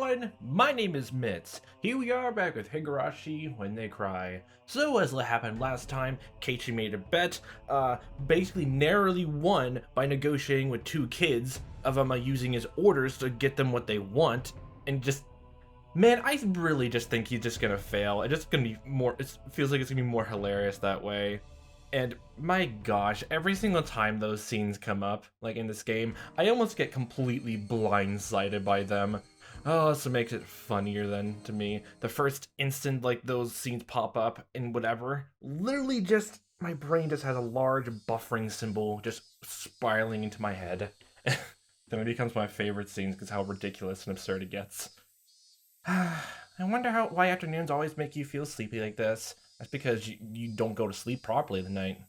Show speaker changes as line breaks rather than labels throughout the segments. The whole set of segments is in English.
everyone, my name is Mitz. Here we are back with Higurashi When They Cry. So as happened last time, Keiichi made a bet, basically narrowly won by negotiating with two kids of using his orders to get them what they want, and just, man, I really just think he's just gonna fail. It's just gonna be more, it feels like it's gonna be more hilarious that way. And my gosh, every single time those scenes come up, like in this game, I almost get completely blindsided by them. Oh, so it makes it funnier then to me. The first instant like those scenes pop up and whatever, literally just, my brain just has a large buffering symbol just spiraling into my head. Then it becomes my favorite scenes because how ridiculous and absurd it gets. I wonder why afternoons always make you feel sleepy like this. That's because you don't go to sleep properly at night.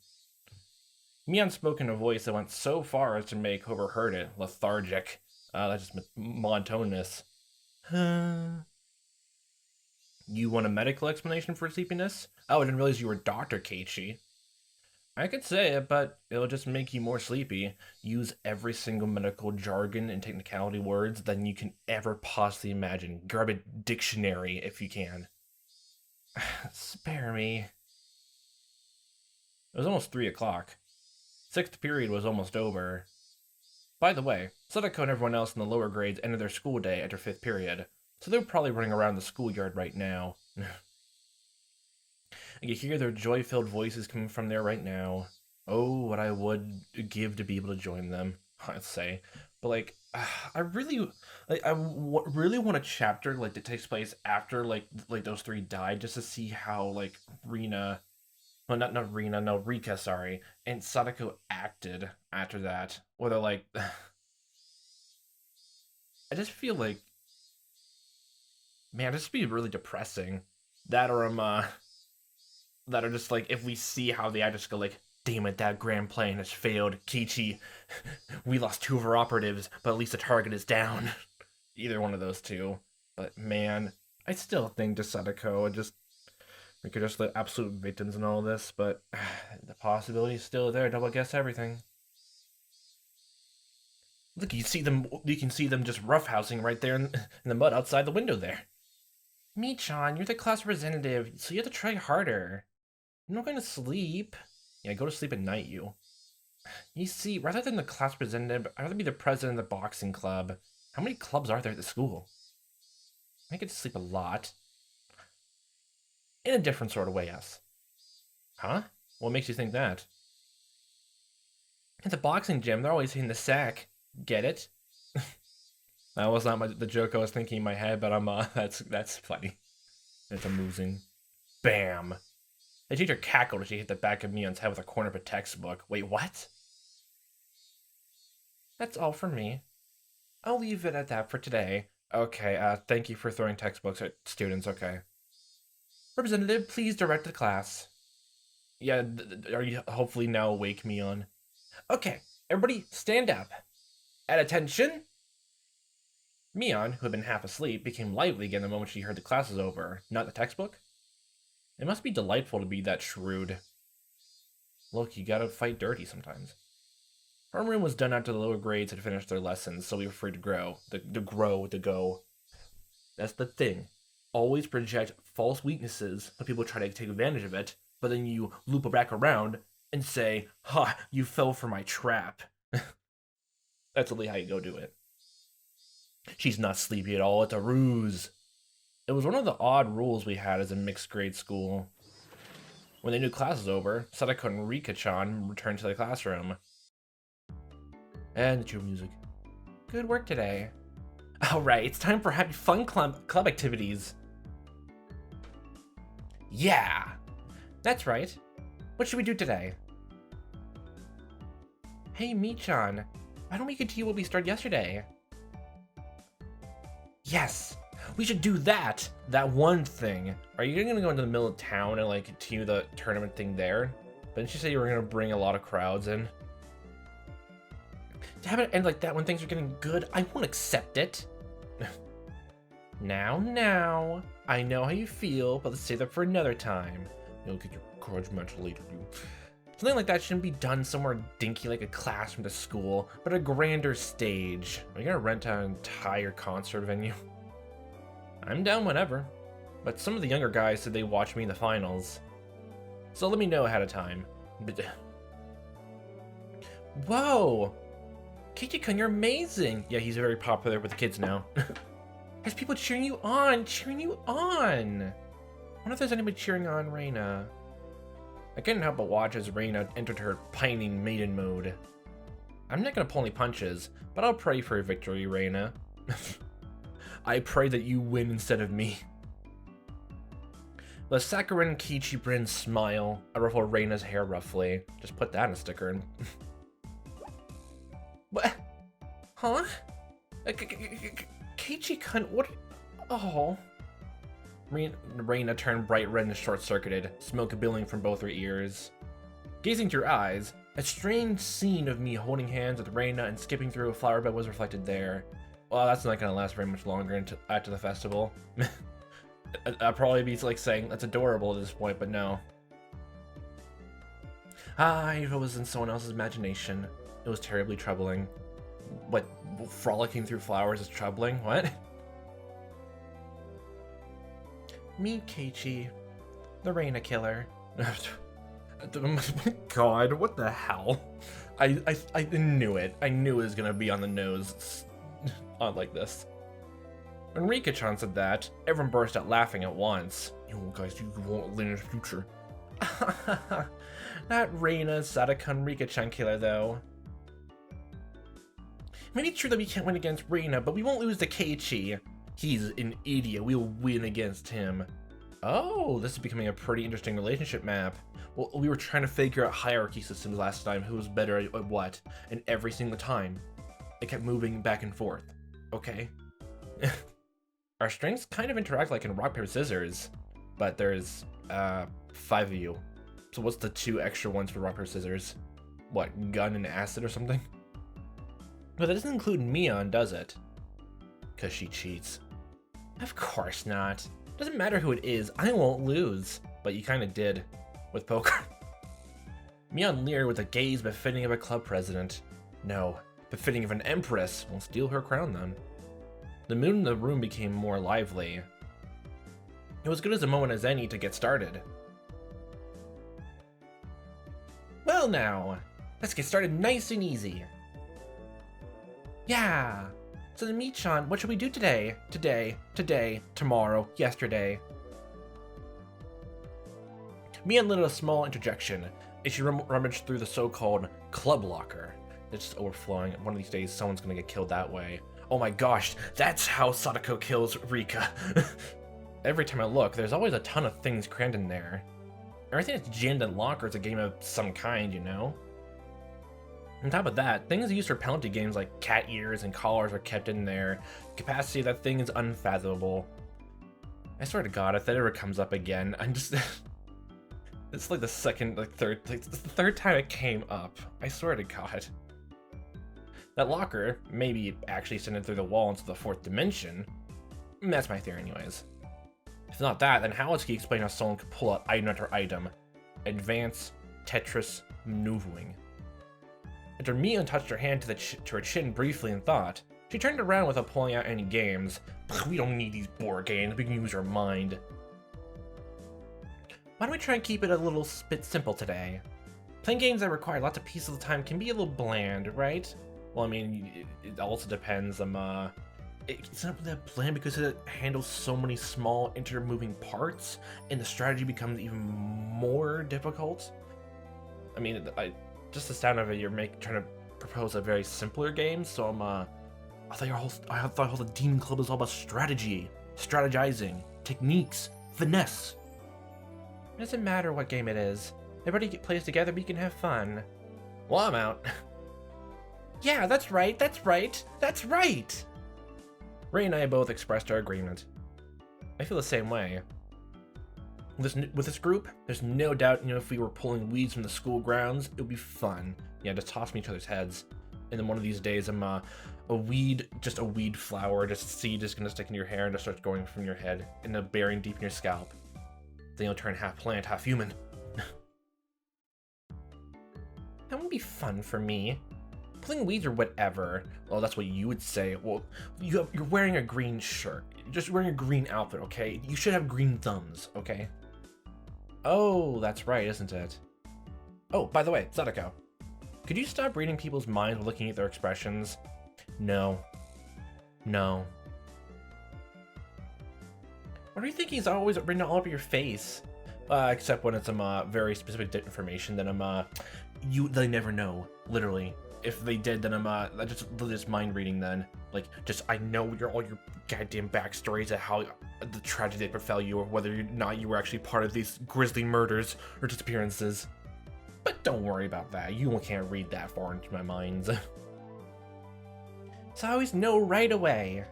Mion spoke in a voice that went so far as to make whoever heard it lethargic. That's just monotonous. You want a medical explanation for sleepiness? Oh, I didn't realize you were Dr. Keiichi. I could say it, but it'll just make you more sleepy. Use every single medical jargon and technicality words than you can ever possibly imagine. Grab a dictionary if you can. Spare me. It was almost 3 o'clock. 6th period was almost over. By the way, Sadako and everyone else in the lower grades ended their school day after 5th period, so they're probably running around the schoolyard right now. I can hear their joy-filled voices coming from there right now. Oh, what I would give to be able to join them, I'd say. But like, I really want a chapter like that takes place after like those three died, just to see how like Rina, well not Rina, no Rika, sorry, and Sadako acted after that. Or they're like, I just feel like, man, this would be really depressing. That or that are just like, if we see how the actors go like, damn it, that grand plan has failed. Keiichi, we lost 2 of our operatives, but at least the target is down. Either one of those two. But man, I still think to Sadako, we could just let absolute victims in all this, but the possibility is still there. Double guess everything. Look, you can see them just roughhousing right there in the mud outside the window there. Michan, you're the class representative, so you have to try harder. I'm not going to sleep. Yeah, go to sleep at night, you. You see, rather than the class representative, I'd rather be the president of the boxing club. How many clubs are there at the school? I get to sleep a lot. In a different sort of way, yes. Huh? What makes you think that? At the boxing gym, they're always hitting the sack. Get it? That was not the joke I was thinking in my head, but that's funny. It's amusing. Bam! The teacher cackled as she hit the back of Mion's head with a corner of a textbook. Wait, what? That's all for me. I'll leave it at that for today. Okay, thank you for throwing textbooks at students, okay. Representative, please direct the class. Yeah, are you hopefully now awake, Mion? Okay, everybody stand up. At attention! Mion, who had been half asleep, became lively again the moment she heard the class was over. Not the textbook? It must be delightful to be that shrewd. Look, you gotta fight dirty sometimes. Homeroom was done after the lower grades had finished their lessons, so we were free to go. That's the thing. Always project false weaknesses when people try to take advantage of it, but then you loop it back around and say, ha, you fell for my trap. That's really how you go do it. She's not sleepy at all, it's a ruse. It was one of the odd rules we had as a mixed grade school. When they knew class was over, Sadako and Rika-chan returned to the classroom. And the chill music. Good work today. Alright, it's time for happy fun club activities. Yeah! That's right. What should we do today? Hey, Michan, why don't we continue what we started yesterday? Yes! We should do that! That one thing. Are you gonna go into the middle of town and like continue the tournament thing there? Didn't you say you were gonna bring a lot of crowds in? To have it end like that when things are getting good, I won't accept it. Now. I know how you feel, but let's save that for another time. You'll get your courage mental later, you. Something like that shouldn't be done somewhere dinky like a classroom to school, but a grander stage. Are you gonna rent an entire concert venue? I'm down whenever, but some of the younger guys said they watched me in the finals. So let me know ahead of time. Whoa! Keiichi-kun, you're amazing! Yeah, he's very popular with the kids now. There's people cheering you on! Cheering you on! I wonder if there's anybody cheering on Reina. I couldn't help but watch as Reina entered her pining maiden mode. I'm not gonna pull any punches, but I'll pray for a victory, Reina. I pray that you win instead of me. The Sakurin Keiichi Brin smile. I ruffle Reina's hair roughly. Just put that in a sticker and... What? Huh? Keiichi-kun, what? Oh. Reina turned bright red and short-circuited, smoke billowing from both her ears. Gazing through her eyes, a strange scene of me holding hands with Reina and skipping through a flower bed was reflected there. Well, that's not gonna last very much longer after the festival. I'll probably be like saying that's adorable at this point, but no. If it was in someone else's imagination, it was terribly troubling. What, frolicking through flowers is troubling? What? Meet Keiichi, the Reina killer. Oh my god, what the hell? I knew it. I knew it was gonna be on the nose. Not like this. When Rika-chan said that, everyone burst out laughing at once. You guys, you won't live in the future. That Reina Sadakun Rika-chan killer, though. Maybe it's true that we can't win against Reina, but we won't lose to Keiichi. He's an idiot. We'll win against him. Oh, this is becoming a pretty interesting relationship map. Well, we were trying to figure out hierarchy systems last time, who was better at what, and every single time. It kept moving back and forth. Okay. Our strengths kind of interact like in rock, paper, scissors, but there's 5 of you. So what's the 2 extra ones for rock, paper, scissors? What, gun and acid or something? But that doesn't include Mion, does it? Cause she cheats. Of course not. Doesn't matter who it is, I won't lose. But you kinda did. With poker. Mion leered with a gaze befitting of a club president. No, befitting of an empress. Won't steal her crown then. The mood in the room became more lively. It was good as a moment as any to get started. Well now, let's get started nice and easy. Yeah. So then Michan, what should we do today? Today, tomorrow, yesterday. Mian lit a small interjection as she rummaged through the so-called club locker. It's just overflowing. One of these days, someone's gonna get killed that way. Oh my gosh, that's how Sadako kills Rika. Every time I look, there's always a ton of things crammed in there. Everything that's jammed in locker is a game of some kind, you know? On top of that, things used for penalty games like cat ears and collars are kept in there. The capacity of that thing is unfathomable. I swear to God, if that ever comes up again, I'm just... It's like the third time it came up. I swear to God. That locker, maybe actually sent it through the wall into the 4th dimension. That's my theory anyways. If not that, then how else can you explain how someone could pull out item after item? Advanced Tetris maneuvering. After Mion touched her hand to her chin briefly in thought, she turned around without pulling out any games. We don't need these board games, we can use our mind. Why don't we try and keep it a little bit simple today? Playing games that require lots of pieces of time can be a little bland, right? Well, I mean, it also depends. It's not that bland because it handles so many small intermoving parts, and the strategy becomes even more difficult. I mean, just the sound of it, you're trying to propose a very simpler game. So I thought the Demon Club was all about strategy, strategizing, techniques, finesse. It doesn't matter what game it is. Everybody plays together, we can have fun. Well, I'm out. Yeah, that's right, that's right, that's right! Ray and I both expressed our agreement. I feel the same way. With this group, there's no doubt, if we were pulling weeds from the school grounds, it would be fun. Yeah, just toss each other's heads. And then one of these days, I'm a weed flower, just a seed is gonna stick in your hair and just start going from your head and burying deep in your scalp. Then you'll turn half plant, half human. That would be fun for me. Pulling weeds or whatever. Well, that's what you would say. Well, you're wearing a green shirt. You're just wearing a green outfit, okay? You should have green thumbs, okay? Oh, that's right, isn't it? Oh, by the way, Sadako. Could you stop reading people's minds while looking at their expressions? No. No. What are you thinking is always written all over your face? Except when it's some very specific information, then they never know, literally. If they did, then that's just mind reading then. Like, just, I know all your goddamn backstories of how the tragedy that befell you, or whether or not you were actually part of these grisly murders or disappearances. But don't worry about that, you can't read that far into my mind. So I always know right away.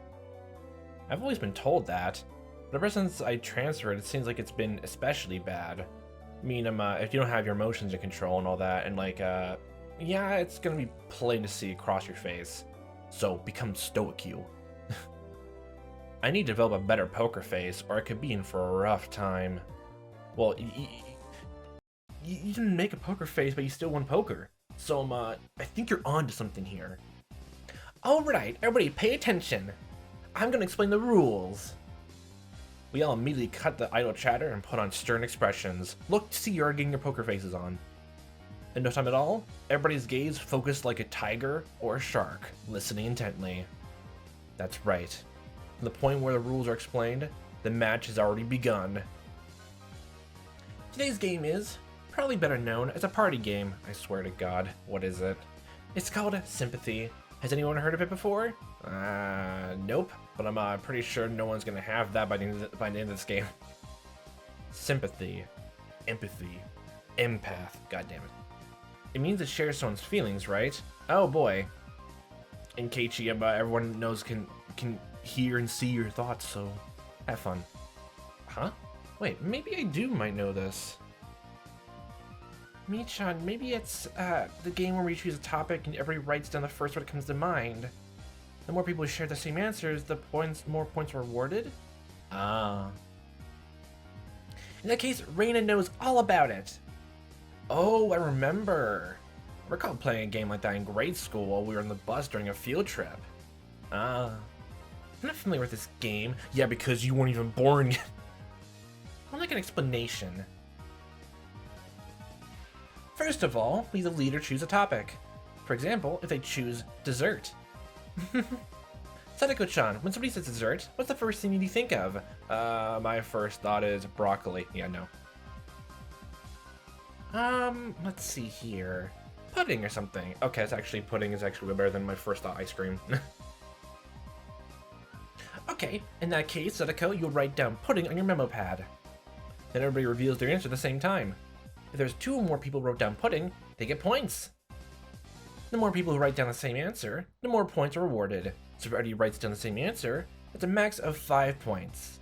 I've always been told that. But ever since I transferred, it seems like it's been especially bad. I mean, if you don't have your emotions in control and all that, and like, yeah, it's gonna be plain to see across your face. So become stoic, you. I need to develop a better poker face, or I could be in for a rough time. Well, you didn't make a poker face, but you still won poker. So, I think you're onto something here. Alright, everybody pay attention. I'm gonna explain the rules. We all immediately cut the idle chatter and put on stern expressions. Look to see you're getting your poker faces on. In no time at all, everybody's gaze focused like a tiger or a shark, listening intently. That's right. From the point where the rules are explained, the match has already begun. Today's game is probably better known as a party game. I swear to God, what is it? It's called Sympathy. Has anyone heard of it before? Nope, but I'm pretty sure no one's gonna have that by the end of this game. Sympathy, empathy, empath, god damn it. It means to share someone's feelings, right? Oh boy. In Keiichi, everyone knows can hear and see your thoughts, so have fun. Huh? Wait, maybe I might know this. Michan, maybe it's the game where we choose a topic and everybody writes down the first word that comes to mind. The more people share the same answers, the more points are awarded? Ah. In that case, Reina knows all about it. Oh, I remember. I recall playing a game like that in grade school while we were on the bus during a field trip. Ah. I'm not familiar with this game. Yeah, because you weren't even born yet. I'd like an explanation. First of all, we the leader choose a topic. For example, if they choose dessert. Sadako-chan, when somebody says dessert, what's the first thing you think of? My first thought is broccoli. Yeah, no. Let's see here. Pudding or something. Okay, pudding is actually way better than my first thought, ice cream. Okay, in that case, Sadako, you'll write down pudding on your memo pad. Then everybody reveals their answer at the same time. If there's 2 or more people who wrote down pudding, they get points. The more people who write down the same answer, the more points are awarded. So if everybody writes down the same answer, it's a max of 5 points.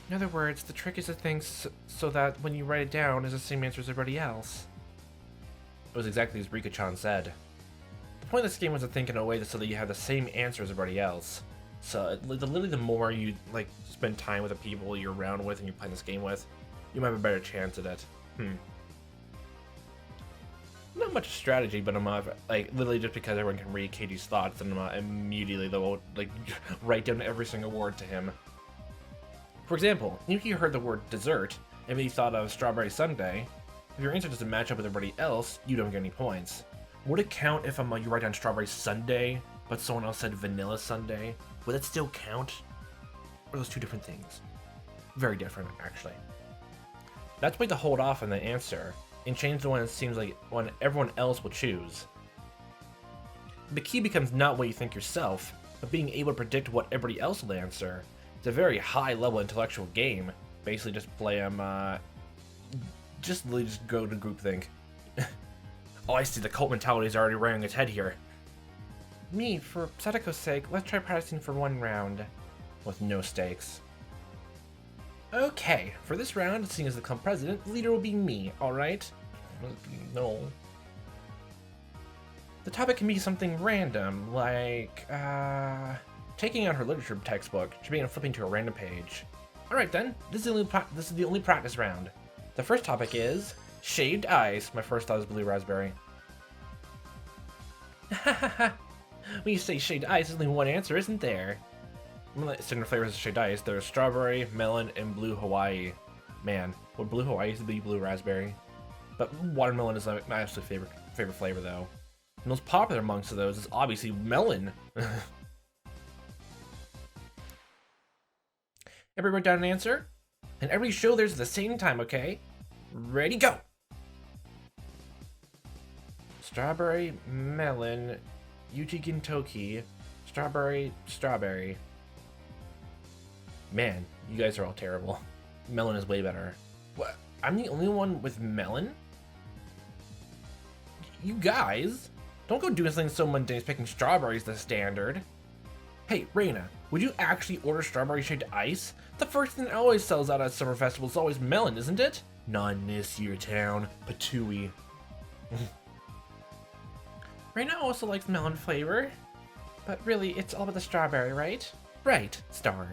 In other words, the trick is to think so that when you write it down, it's the same answer as everybody else. It was exactly as Rika-chan said. The point of this game was to think in a way so that you have the same answer as everybody else. So literally the more you spend time with the people you're around with and you play this game with, you might have a better chance at it. Not much strategy, but I'm literally just because everyone can read Keiichi's thoughts, and immediately they'll write down every single word to him. For example, if you heard the word dessert and you thought of strawberry sundae, if your answer doesn't match up with everybody else, you don't get any points. Would it count if you write down strawberry sundae, but someone else said vanilla sundae? Would that still count? Or are those 2 different things? Very different, actually. That's why to hold off on the answer and change the one it seems like one everyone else will choose. The key becomes not what you think yourself, but being able to predict what everybody else will answer. It's a very high-level intellectual game. Basically, just play just go to groupthink. Oh, I see. The cult mentality is already rearing its head here. Me, for Sadako's sake, let's try practicing for 1 round. With no stakes. Okay, for this round, seeing as the club president, the leader will be me, alright? No. The topic can be something random, like, taking out her literature textbook, she began flipping to a random page. Alright then, this is the only practice round. The first topic is shaved ice. My first thought is blue raspberry. When you say shade ice, there's only one answer, isn't there? Standard flavors of shade ice. There's strawberry, melon, and blue Hawaii. Man, would blue Hawaii used to be blue raspberry? But watermelon is my absolute favorite flavor, though. The most popular amongst those is obviously melon. Everybody wrote down an answer? And every show theirs at the same time, okay? Ready, go! Strawberry, melon, Yuji Gintoki, strawberry. Man, you guys are all terrible. Melon is way better. What? I'm the only one with melon? You guys, don't go doing something so mundane as picking strawberries the standard. Hey, Reina, would you actually order strawberry shaped ice? The first thing that always sells out at summer festivals is always melon, isn't it? Not in this year town, Patooey. Reina also likes melon flavor, but really, it's all about the strawberry, right? Right, Star.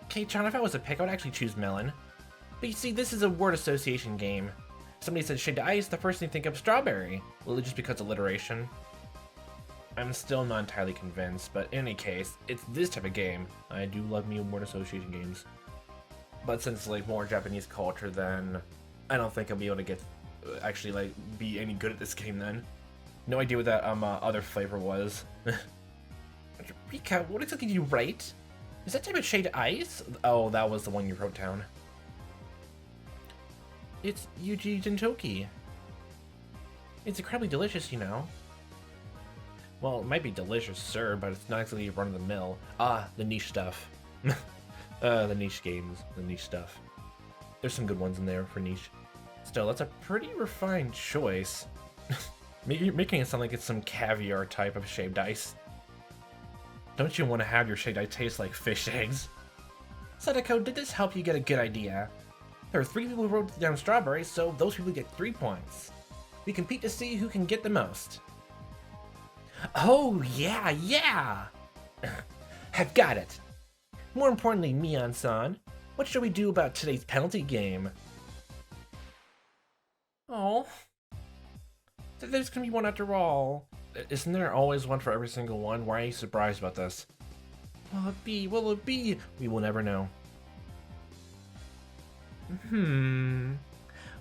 Kei-chan, if I was a pick, I would actually choose melon. But you see, this is a word association game. If somebody says shade ice, the first thing you think of strawberry. Well, just because alliteration. I'm still not entirely convinced, but in any case, it's this type of game. I do love me word association games. But since like more Japanese culture, then I don't think I'll be able to get actually like be any good at this game then. No idea what that other flavor was. Rika, what exactly did you write? Is that type of shade ice? Oh, that was the one you wrote down. It's Yuji Jintoki. It's incredibly delicious, you know. Well, it might be delicious, sir, but it's not exactly run-of-the-mill. Ah, the niche stuff. The niche games, the niche stuff. There's some good ones in there for niche. Still, that's a pretty refined choice. Making it sound like it's some caviar type of shaved ice. Don't you want to have your shaved ice taste like fish eggs? Sadako, did this help you get a good idea? There are 3 people who wrote down strawberries, so those people get 3 points. We compete to see who can get the most. Oh, yeah! I've got it. More importantly, Mion-san, what should we do about today's penalty game? Oh, there's gonna be one after all. Isn't there always one for every single one? Why are you surprised about this? Will it be? Will it be? We will never know.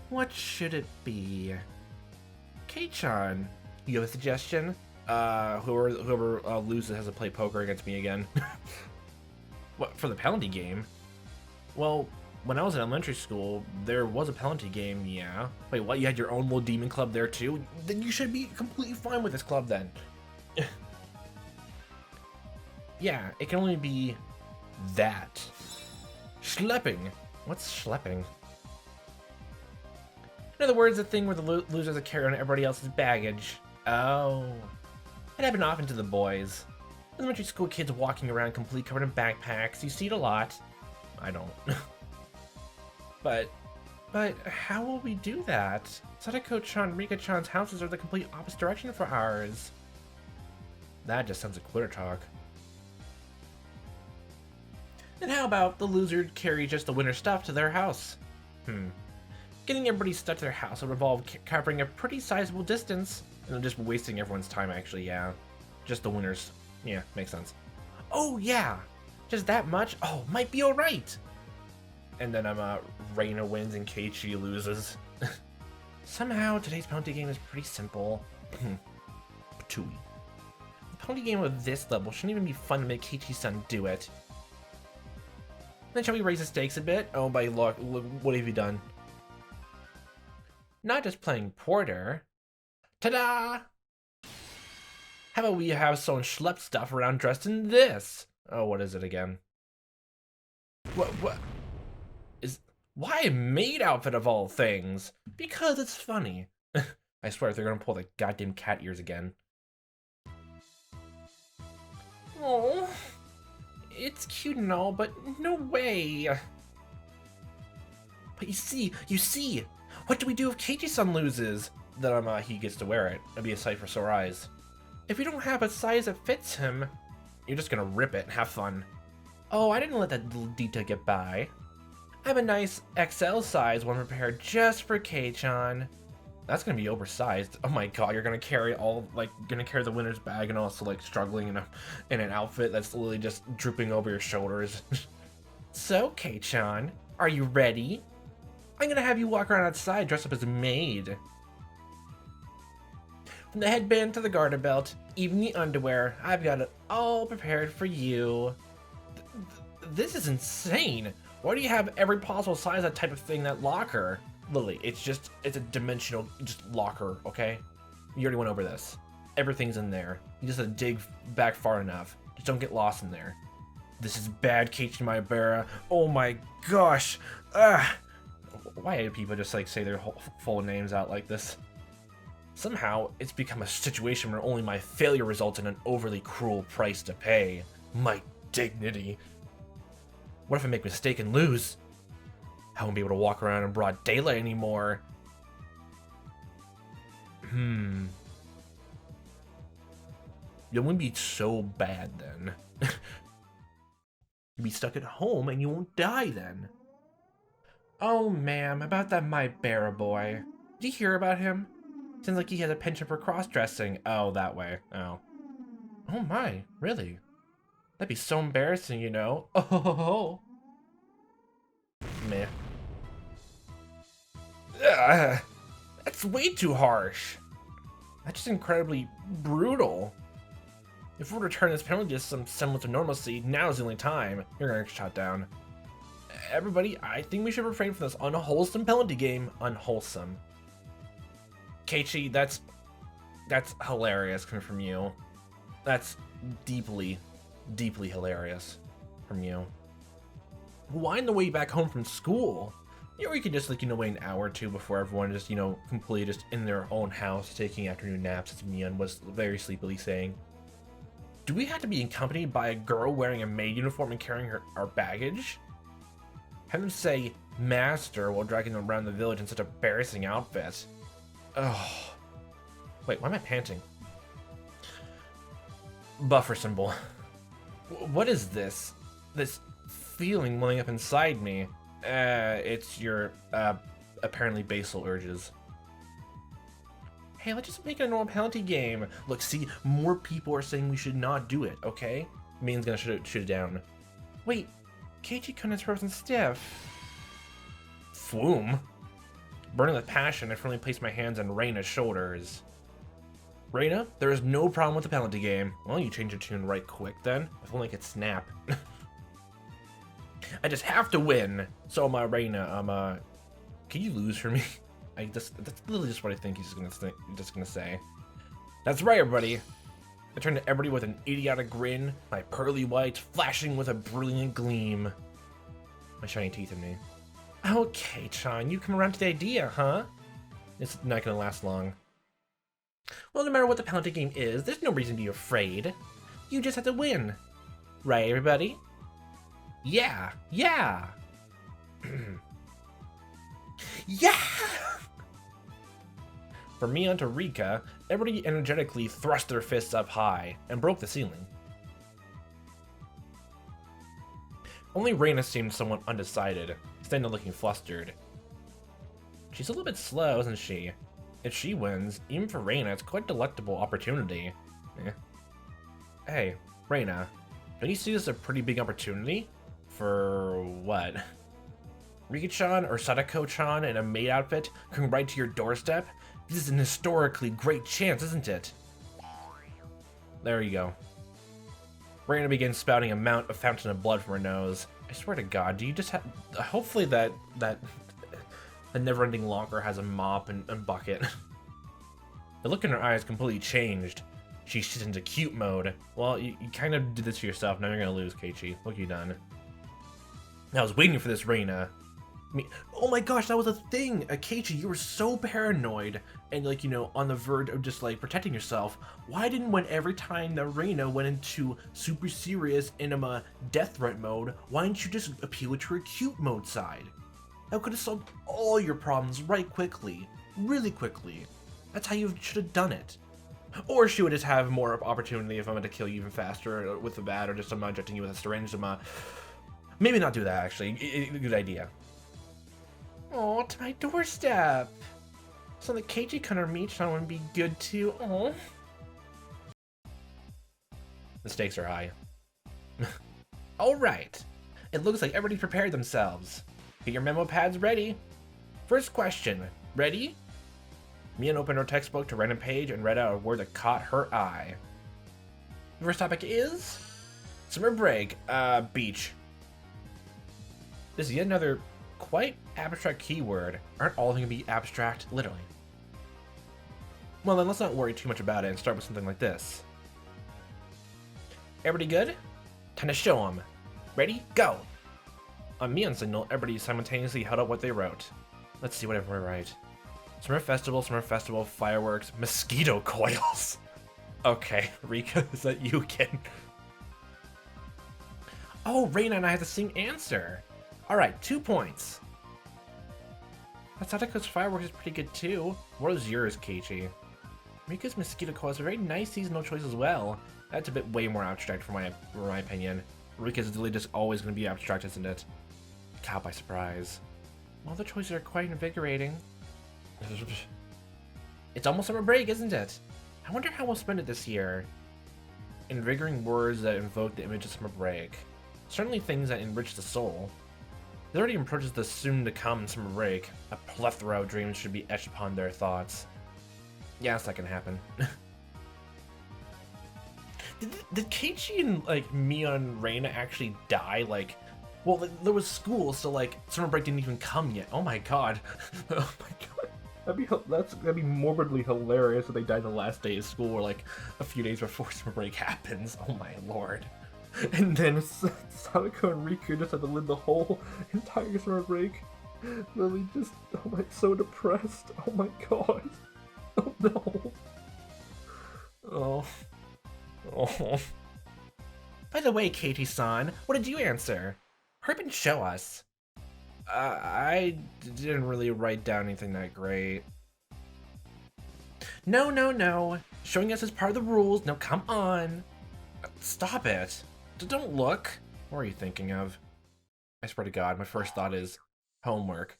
What should it be? Kei-chan, you have a suggestion? Whoever loses has to play poker against me again. What, for the penalty game? Well, when I was in elementary school, there was a penalty game, yeah. Wait, what? You had your own little demon club there too? Then you should be completely fine with this club then. Yeah, it can only be that. Schlepping. What's schlepping? In other words, the thing where the losers are carrying on everybody else's baggage. Oh. It happened often to the boys. Elementary school kids walking around completely covered in backpacks. You see it a lot. I don't. But how will we do that? Sadako-chan and Rika-chan's houses are the complete opposite direction for ours. That just sounds like quitter talk. Then how about the loser carry just the winner's stuff to their house? Getting everybody's stuff to their house will involve covering a pretty sizable distance. And just wasting everyone's time, actually, yeah. Just the winners. Yeah, makes sense. Oh, yeah! Just that much? Oh, might be alright! And then Reina wins and Keiichi loses. Somehow, today's penalty game is pretty simple. Patooey. The penalty game of this level shouldn't even be fun to make Keiichi-san do it. Then shall we raise the stakes a bit? Oh, by luck, what have you done? Not just playing Porter. Ta-da! How about we have someone schlep stuff around dressed in this? Oh, what is it again? What? Why a maid outfit of all things? Because it's funny. I swear, they're gonna pull the goddamn cat ears again. Oh, it's cute and all, but no way. But you see, what do we do if Keiichi-san loses? Then he gets to wear it. It'd be a sight for sore eyes. If you don't have a size that fits him, you're just gonna rip it and have fun. Oh, I didn't let that little detail get by. I have a nice XL size one prepared just for Kei-chan. That's gonna be oversized. Oh my god, you're gonna carry the winner's bag and also like struggling in an outfit that's literally just drooping over your shoulders. So, Kei-chan, are you ready? I'm gonna have you walk around outside dressed up as a maid. From the headband to the garter belt, even the underwear, I've got it all prepared for you. This is insane. Why do you have every possible size that type of thing in that locker? Lily, it's a dimensional locker, okay? You already went over this. Everything's in there. You just have to dig back far enough. Just don't get lost in there. This is bad, Keiichi Maebara. Oh my gosh. Why do people just like say their full names out like this? Somehow, it's become a situation where only my failure results in an overly cruel price to pay. My dignity. What if I make a mistake and lose? I won't be able to walk around in broad daylight anymore. It wouldn't be so bad then. You'd be stuck at home and you won't die then. Oh, ma'am, about that Maebara boy. Did you hear about him? Seems like he has a penchant for cross-dressing. Oh, that way. Oh. Oh my, really? That'd be so embarrassing, you know? Oh. Meh. Ugh, that's way too harsh. That's just incredibly brutal. If we return this penalty to some semblance of normalcy, now is the only time. You're gonna get shot down. Everybody, I think we should refrain from this unwholesome penalty game. Unwholesome. Keiichi, that's hilarious coming from you. That's deeply, deeply hilarious from you. Wind the way back home from school. You know, we could just like, wait an hour or two before everyone just, completely just in their own house taking afternoon naps, as Mian was very sleepily saying. Do we have to be accompanied by a girl wearing a maid uniform and carrying our baggage? Have them say master while dragging them around the village in such an embarrassing outfit. Oh. Wait, why am I panting? Buffer symbol. What is this? This feeling welling up inside me. It's your, apparently basal urges. Hey, let's just make it a normal penalty game. Look, see, more people are saying we should not do it, okay? Mian's gonna shoot it down. Wait, Keiichi-kun is frozen stiff. Flume. Burning with passion, I firmly placed my hands on Reina's shoulders. Reina, there is no problem with the penalty game. Well, you change your tune right quick then. If only I could snap. I just have to win. So, Reina, can you lose for me? That's literally just what I think he's just gonna say. That's right, everybody. I turned to everybody with an idiotic grin, my pearly whites flashing with a brilliant gleam. My shiny teeth in me. Okay, Chan, you come around to the idea, huh? It's not gonna last long. Well, no matter what the penalty game is, there's no reason to be afraid. You just have to win. Right, everybody? Yeah! Yeah! Yeah! From Mian to Rika, everybody energetically thrust their fists up high and broke the ceiling. Only Reina seemed somewhat undecided, standing looking flustered. She's a little bit slow, isn't she? If she wins, even for Reina, it's quite a delectable opportunity. Hey, Reina, don't you see this as a pretty big opportunity? For what? Rika-chan or Sadako-chan in a maid outfit coming right to your doorstep? This is an historically great chance, isn't it? There you go. Reina begins spouting a fountain of blood from her nose. I swear to God, do you just have... Hopefully that the never-ending locker has a mop and bucket. The look in her eyes completely changed. She shit into cute mode. Well, you kind of did this to yourself. Now you're gonna lose, Keiichi. Look, you done. I was waiting for this, Reina. Oh my gosh, that was a thing! Keiichi, you were so paranoid and, on the verge of just, protecting yourself. Why didn't, every time that Reina went into super serious anima death threat mode, why didn't you just appeal to her cute mode side? That could have solved all your problems right quickly. Really quickly. That's how you should have done it. Or she would just have more opportunity if I'm going to kill you even faster with the bat, or just injecting you with a syringe. Maybe not do that, actually. Good idea. Oh, to my doorstep. So the Keiichi kind of meat shot would be good too. Oh. The stakes are high. Alright. It looks like everybody prepared themselves. Get your memo pads ready. First question. Ready? Mian opened her textbook to random page and read out a word that caught her eye. The first topic is summer break. Beach. This is yet another quite abstract keyword. Aren't all things gonna be abstract? Literally. Well then, let's not worry too much about it and start with something like this. Everybody good? Time to show them. Ready? Go! On Mian's signal, everybody simultaneously held up what they wrote. Let's see whatever we write. Summer festival, fireworks, mosquito coils. Okay, Rika, is that you again? Oh, Reina and I have the same answer. Alright, 2 points. Sataka's fireworks is pretty good too. What is yours, Keiichi? Rika's mosquito coils are a very nice seasonal choice as well. That's a bit way more abstract for my opinion. Rika's really just always going to be abstract, isn't it? Caught by surprise. All the choices are quite invigorating. It's almost summer break, isn't it? I wonder how we'll spend it this year. Invigorating words that invoke the image of summer break. Certainly things that enrich the soul. It already approaches the soon-to-come summer break. A plethora of dreams should be etched upon their thoughts. Yeah, that's not gonna happen. Did Keiichi and, like, Mian and Reina actually die? Like, well, there was school, so, like, summer break didn't even come yet. Oh my god. Oh my god. That'd be morbidly hilarious if they died the last day of school or, like, a few days before summer break happens. Oh my lord. And then Sadako and Riku just had to live the whole entire summer break. Lily just, oh my, so depressed. Oh my god. Oh no. Oh. Oh. By the way, Keiichi-san, what did you answer? Hurry and show us. I didn't really write down anything that great. No. Showing us is part of the rules. No, come on. Stop it. Don't look. What are you thinking of? I swear to God, my first thought is homework.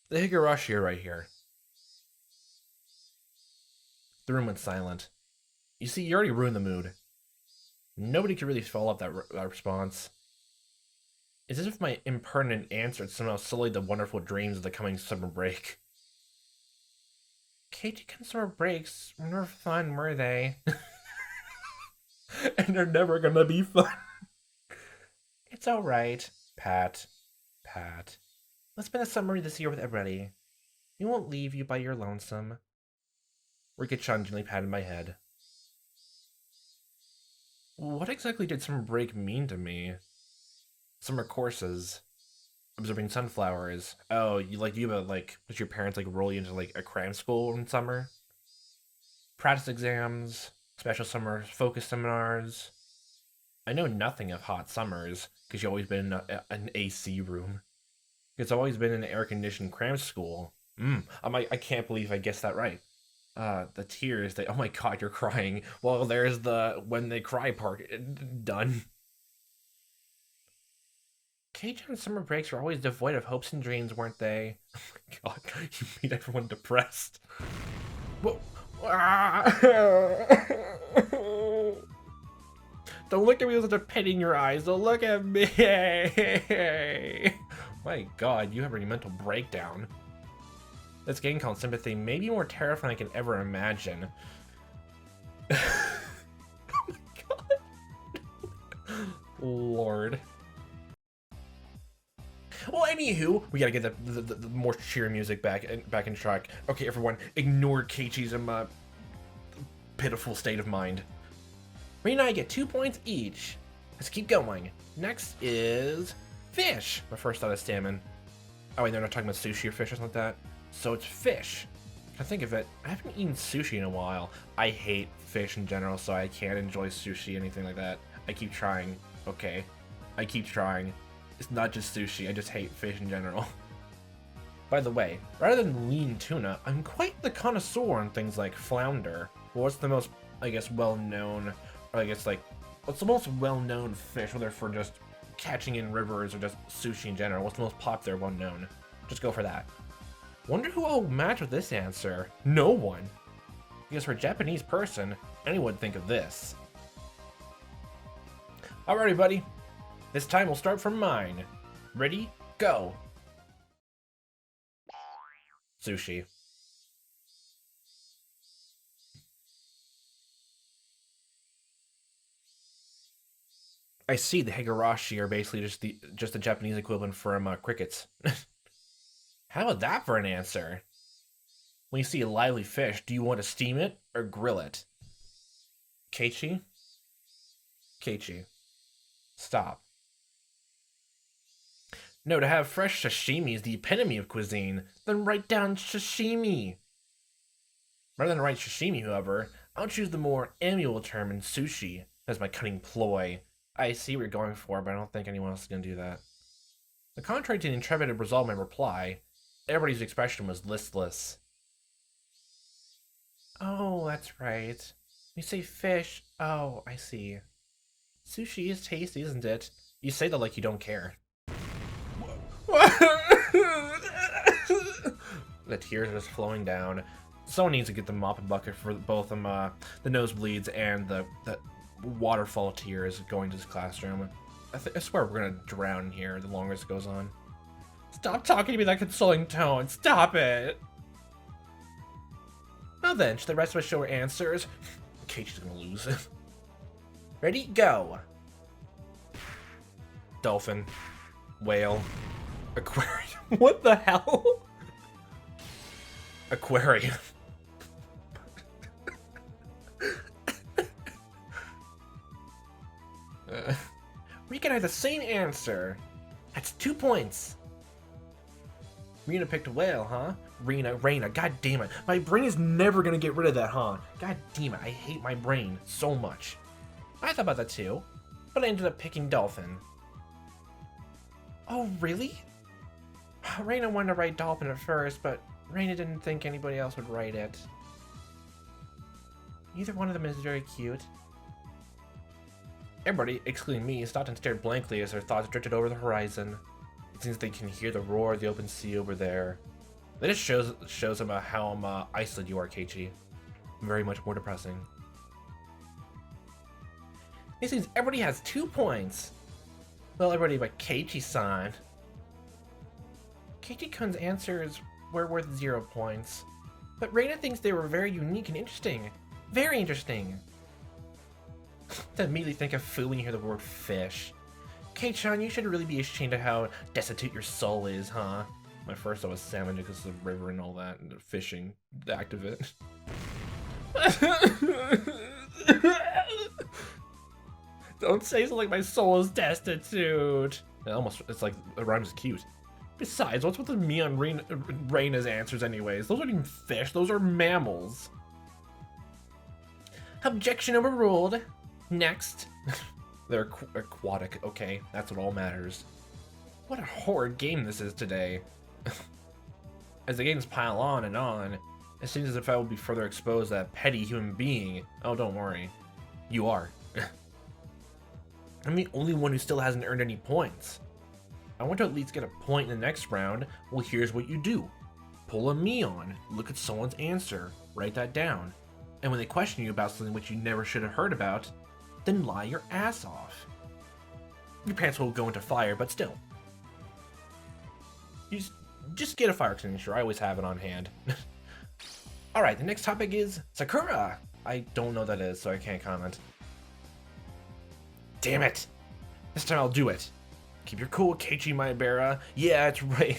The Higurashi are right here. The room went silent. You see, you already ruined the mood. Nobody could really follow up that response. It's as if my impertinent answer somehow sullied the wonderful dreams of the coming summer break. Keiichi summer breaks were never fun, were they? And they're never gonna be fun. It's alright, Pat. Let's spend the summer this year with everybody. We won't leave you by your lonesome. Rika-chan gently patted my head. What exactly did summer break mean to me? Summer courses. Observing sunflowers. Oh, you have did your parents roll you into like a cram school in summer? Practice exams, special summer focus seminars. I know nothing of hot summers because you've always been in an AC room. It's always been an air-conditioned cram school. I can't believe I guessed that right. The tears, oh my god, you're crying. Well, there's the when they cry part done. Keiichi's summer breaks were always devoid of hopes and dreams, weren't they? Oh my god, you made everyone depressed. Whoa. Don't look at me with such a pit in your eyes. Don't look at me. My god, you have a mental breakdown. This game called sympathy may be more terrifying than I can ever imagine. Oh my god. Lord. Well, anywho, we gotta get the more cheery music back in track. Okay, everyone, ignore Keiichi's pitiful state of mind. Reina and I get 2 points each. Let's keep going. Next is fish. My first thought is salmon. Oh wait, they're not talking about sushi or fish or something like that. So it's fish. I think of it. I haven't eaten sushi in a while. I hate fish in general, so I can't enjoy sushi, anything like that. I keep trying. Okay. I keep trying. It's not just sushi, I just hate fish in general. By the way, rather than lean tuna, I'm quite the connoisseur on things like flounder. Well, what's the most, I guess, well-known, or I guess, what's the most well-known fish, whether for just catching in rivers or just sushi in general? What's the most popular one known? Just go for that. Wonder who will match with this answer. No one. Because for a Japanese person, anyone would think of this. Alrighty, buddy. This time we'll start from mine. Ready? Go. Sushi. I see the Higurashi are basically just the Japanese equivalent from crickets. How about that for an answer? When you see a lively fish, do you want to steam it or grill it? Keiichi? Keiichi. Stop. No, to have fresh sashimi is the epitome of cuisine. Then write down sashimi. Rather than write sashimi, however, I'll choose the more amiable term in sushi as my cunning ploy. I see what you're going for, but I don't think anyone else is going to do that. The contrary to the intrepid resolve my reply, everybody's expression was listless. Oh, that's right. You say fish. Oh, I see. Sushi is tasty, isn't it? You say that like you don't care. The tears are just flowing down. Someone needs to get the mop and bucket for both the nosebleeds and the waterfall of tears going to this classroom. I swear we're gonna drown here the longer this goes on. Stop talking to me in that consoling tone. Stop it. Now then, should the rest of us show our answers? Keiichi's gonna lose. Ready? Go. Dolphin. Whale. Aquarium. What the hell? Aquarium. Rika had the same answer. That's 2 points. Rena picked whale, huh? Reina, god damn it. My brain is never gonna get rid of that, huh? God damn it, I hate my brain so much. I thought about that too, but I ended up picking dolphin. Oh, really? Reina wanted to write dolphin at first, but Reina didn't think anybody else would write it. Neither one of them is very cute. Everybody, excluding me, stopped and stared blankly as their thoughts drifted over the horizon. It seems they can hear the roar of the open sea over there. That just shows about how isolated you are, Keiichi. Very much more depressing. It seems everybody has 2 points. Well, everybody but Keiichi-san. Keiichi-kun's answers were worth 0 points. But Reina thinks they were very unique and interesting. Very interesting. To immediately think of food when you hear the word fish. Keiichi-chan, you should really be ashamed of how destitute your soul is, huh? My first thought was salmon because of the river and all that, and the fishing, the act of it. Don't say something like my soul is destitute. It's like, the rhyme is cute. Besides, what's with the me on Reina's answers anyways? Those aren't even fish, those are mammals. Objection overruled. Next. They're aquatic, okay, that's what all matters. What a horrid game this is today. As the games pile on, it seems as if I will be further exposed to that petty human being. Oh, don't worry. You are. I'm the only one who still hasn't earned any points. I want to at least get a point in the next round. Well, here's what you do. Pull a me on, look at someone's answer, write that down. And when they question you about something which you never should have heard about, then lie your ass off. Your pants will go into fire, but still. You just get a fire extinguisher, I always have it on hand. Alright, the next topic is Sakura! I don't know what that is, so I can't comment. Damn it! This time I'll do it. Keep your cool, Keiichi Maebara. Yeah, that's right.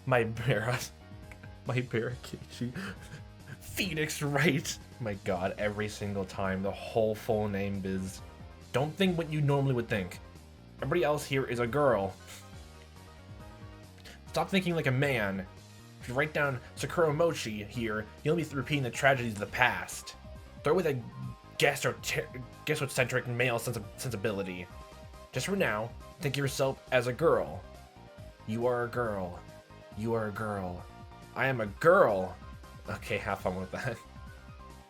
Maebara. Maebara Keiichi. Phoenix, right? My god, every single time, the whole full name is... Don't think what you normally would think. Everybody else here is a girl. Stop thinking like a man. If you write down Sakura Mochi here, you'll be repeating the tragedies of the past. Throw away that guessocentric male sensibility. Just for now, think of yourself as a girl. You are a girl. You are a girl. I am a girl. Okay, have fun with that.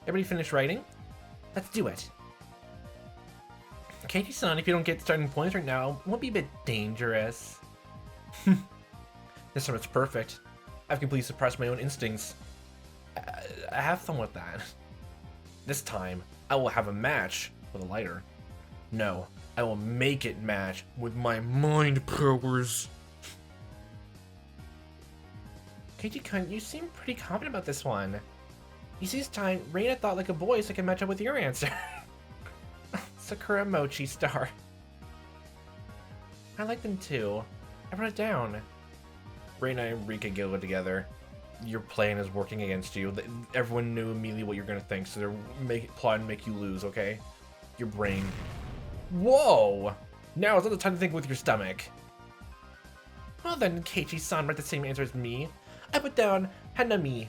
Everybody finished writing? Let's do it. Keiichi-san, if you don't get starting points right now, it won't be a bit dangerous. This time it's perfect. I've completely suppressed my own instincts. Have fun with that. This time, I will have a match with a lighter. No, I will make it match with my mind powers. Keiichi-kun, you seem pretty confident about this one. You see, this time, Reina thought like a boy so I can match up with your answer. Sakura Mochi Star. I like them too. I wrote it down. Reina and Rika giggled together. Your plan is working against you. Everyone knew immediately what you're gonna think, so they're plotting to make you lose, okay? Your brain. Whoa! Now is not the time to think with your stomach. Well then, Keiichi-san wrote the same answer as me. I put down Hanami.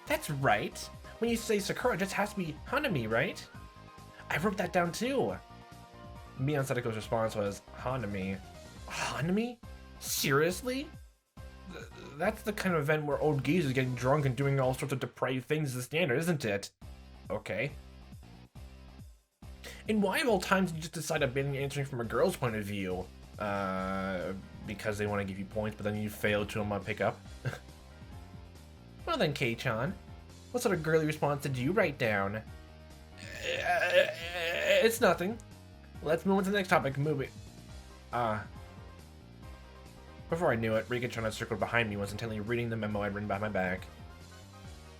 That's right. When you say Sakura, it just has to be Hanami, right? I wrote that down too. Mion Sadako's response was Hanami. Hanami? Seriously? That's the kind of event where old geezers getting drunk and doing all sorts of depraved things is the standard, isn't it? Okay. And why of all times did you just decide on answering from a girl's point of view? Because they want to give you points, but then you fail to pick up? Well then, Kei-chan, what sort of girly response did you write down? It's nothing. Let's move on to the next topic, movie. Before I knew it, Rika-chan had circled behind me and was intently reading the memo I'd written behind my back.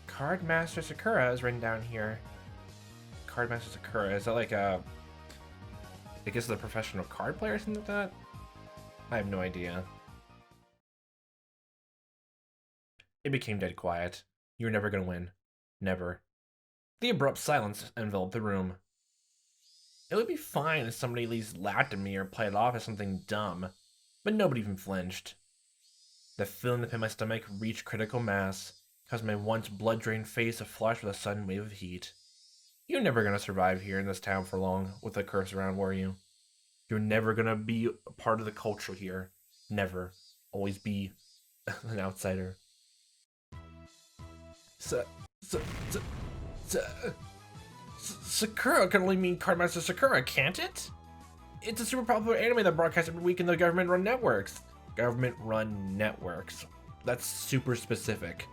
Card Master Sakura is written down here. Card Master Sakura, is that like a... I guess the professional card player or something like that? I have no idea. It became dead quiet. You were never gonna win. Never. The abrupt silence enveloped the room. It would be fine if somebody at least laughed at me or played it off as something dumb, but nobody even flinched. The feeling that hit my stomach reached critical mass, caused my once blood-drained face to flush with a sudden wave of heat. You're never gonna survive here in this town for long with a curse around, were you? You're never gonna be a part of the culture here. Never. Always be an outsider. Sakura can only mean Cardmaster Sakura, can't it? It's a super popular anime that broadcasts every week in the government-run networks. Government-run networks. That's super specific.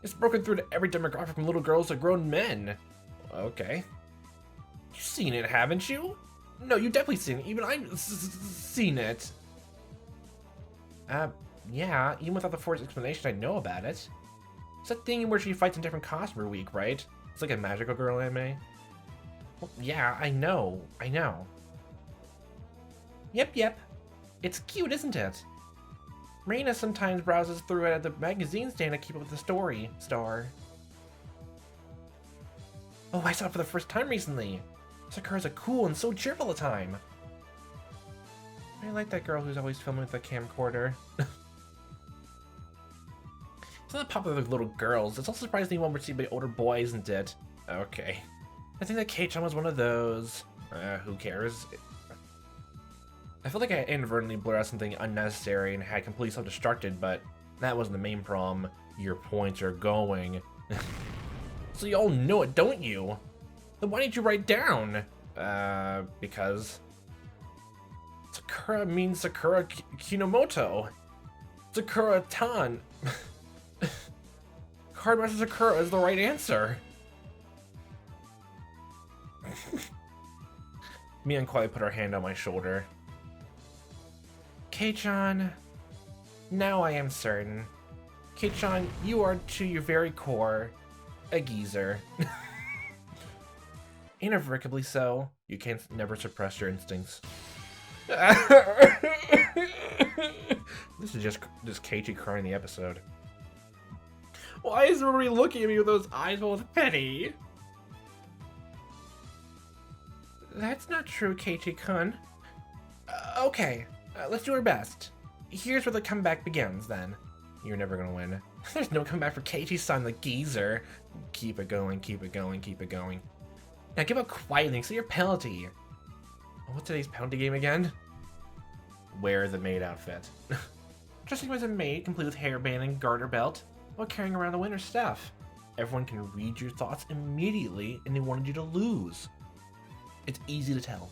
It's broken through to every demographic from little girls to grown men. Okay. You've seen it, haven't you? No, you've definitely seen it. Even I've seen it. Yeah, even without the forced explanation, I know about it. It's that thing where she fights in different costumes every week, right? It's like a magical girl anime. Well, yeah, I know. Yep. It's cute, isn't it? Reina sometimes browses through it at the magazine stand to keep up with the story. Oh, I saw it for the first time recently. Sakura's a cool and so cheerful all the time. I like that girl who's always filming with a camcorder. It's not popular with little girls. It's also surprisingly well received by older boys, isn't it? Okay. I think that Kei-chan was one of those. Who cares? I feel like I inadvertently blurred out something unnecessary and had completely self-destructed, but that wasn't the main problem. Your points are going. So you all know it, don't you? Then why didn't you write down? Because... Sakura means Sakura Kinomoto. Sakura-tan. Cardmaster Sakura is the right answer. Mion quietly put her hand on my shoulder. Kei-chan, now I am certain. Kei-chan, you are to your very core a geezer. Inevitably so. You can't never suppress your instincts. This is just Keiichi crying the episode. Why is everybody looking at me with those eyes full of pity? That's not true, Keiichi-kun. Okay, let's do our best. Here's where the comeback begins, then. You're never gonna win. There's no comeback for Keiichi-san the geezer. Keep it going, keep it going, keep it going. Now give up quietly and say your penalty. What's today's penalty game again? Wear the maid outfit. Dressing as a maid, complete with hairband and garter belt, while carrying around the winter staff. Everyone can read your thoughts immediately, and they wanted you to lose. It's easy to tell.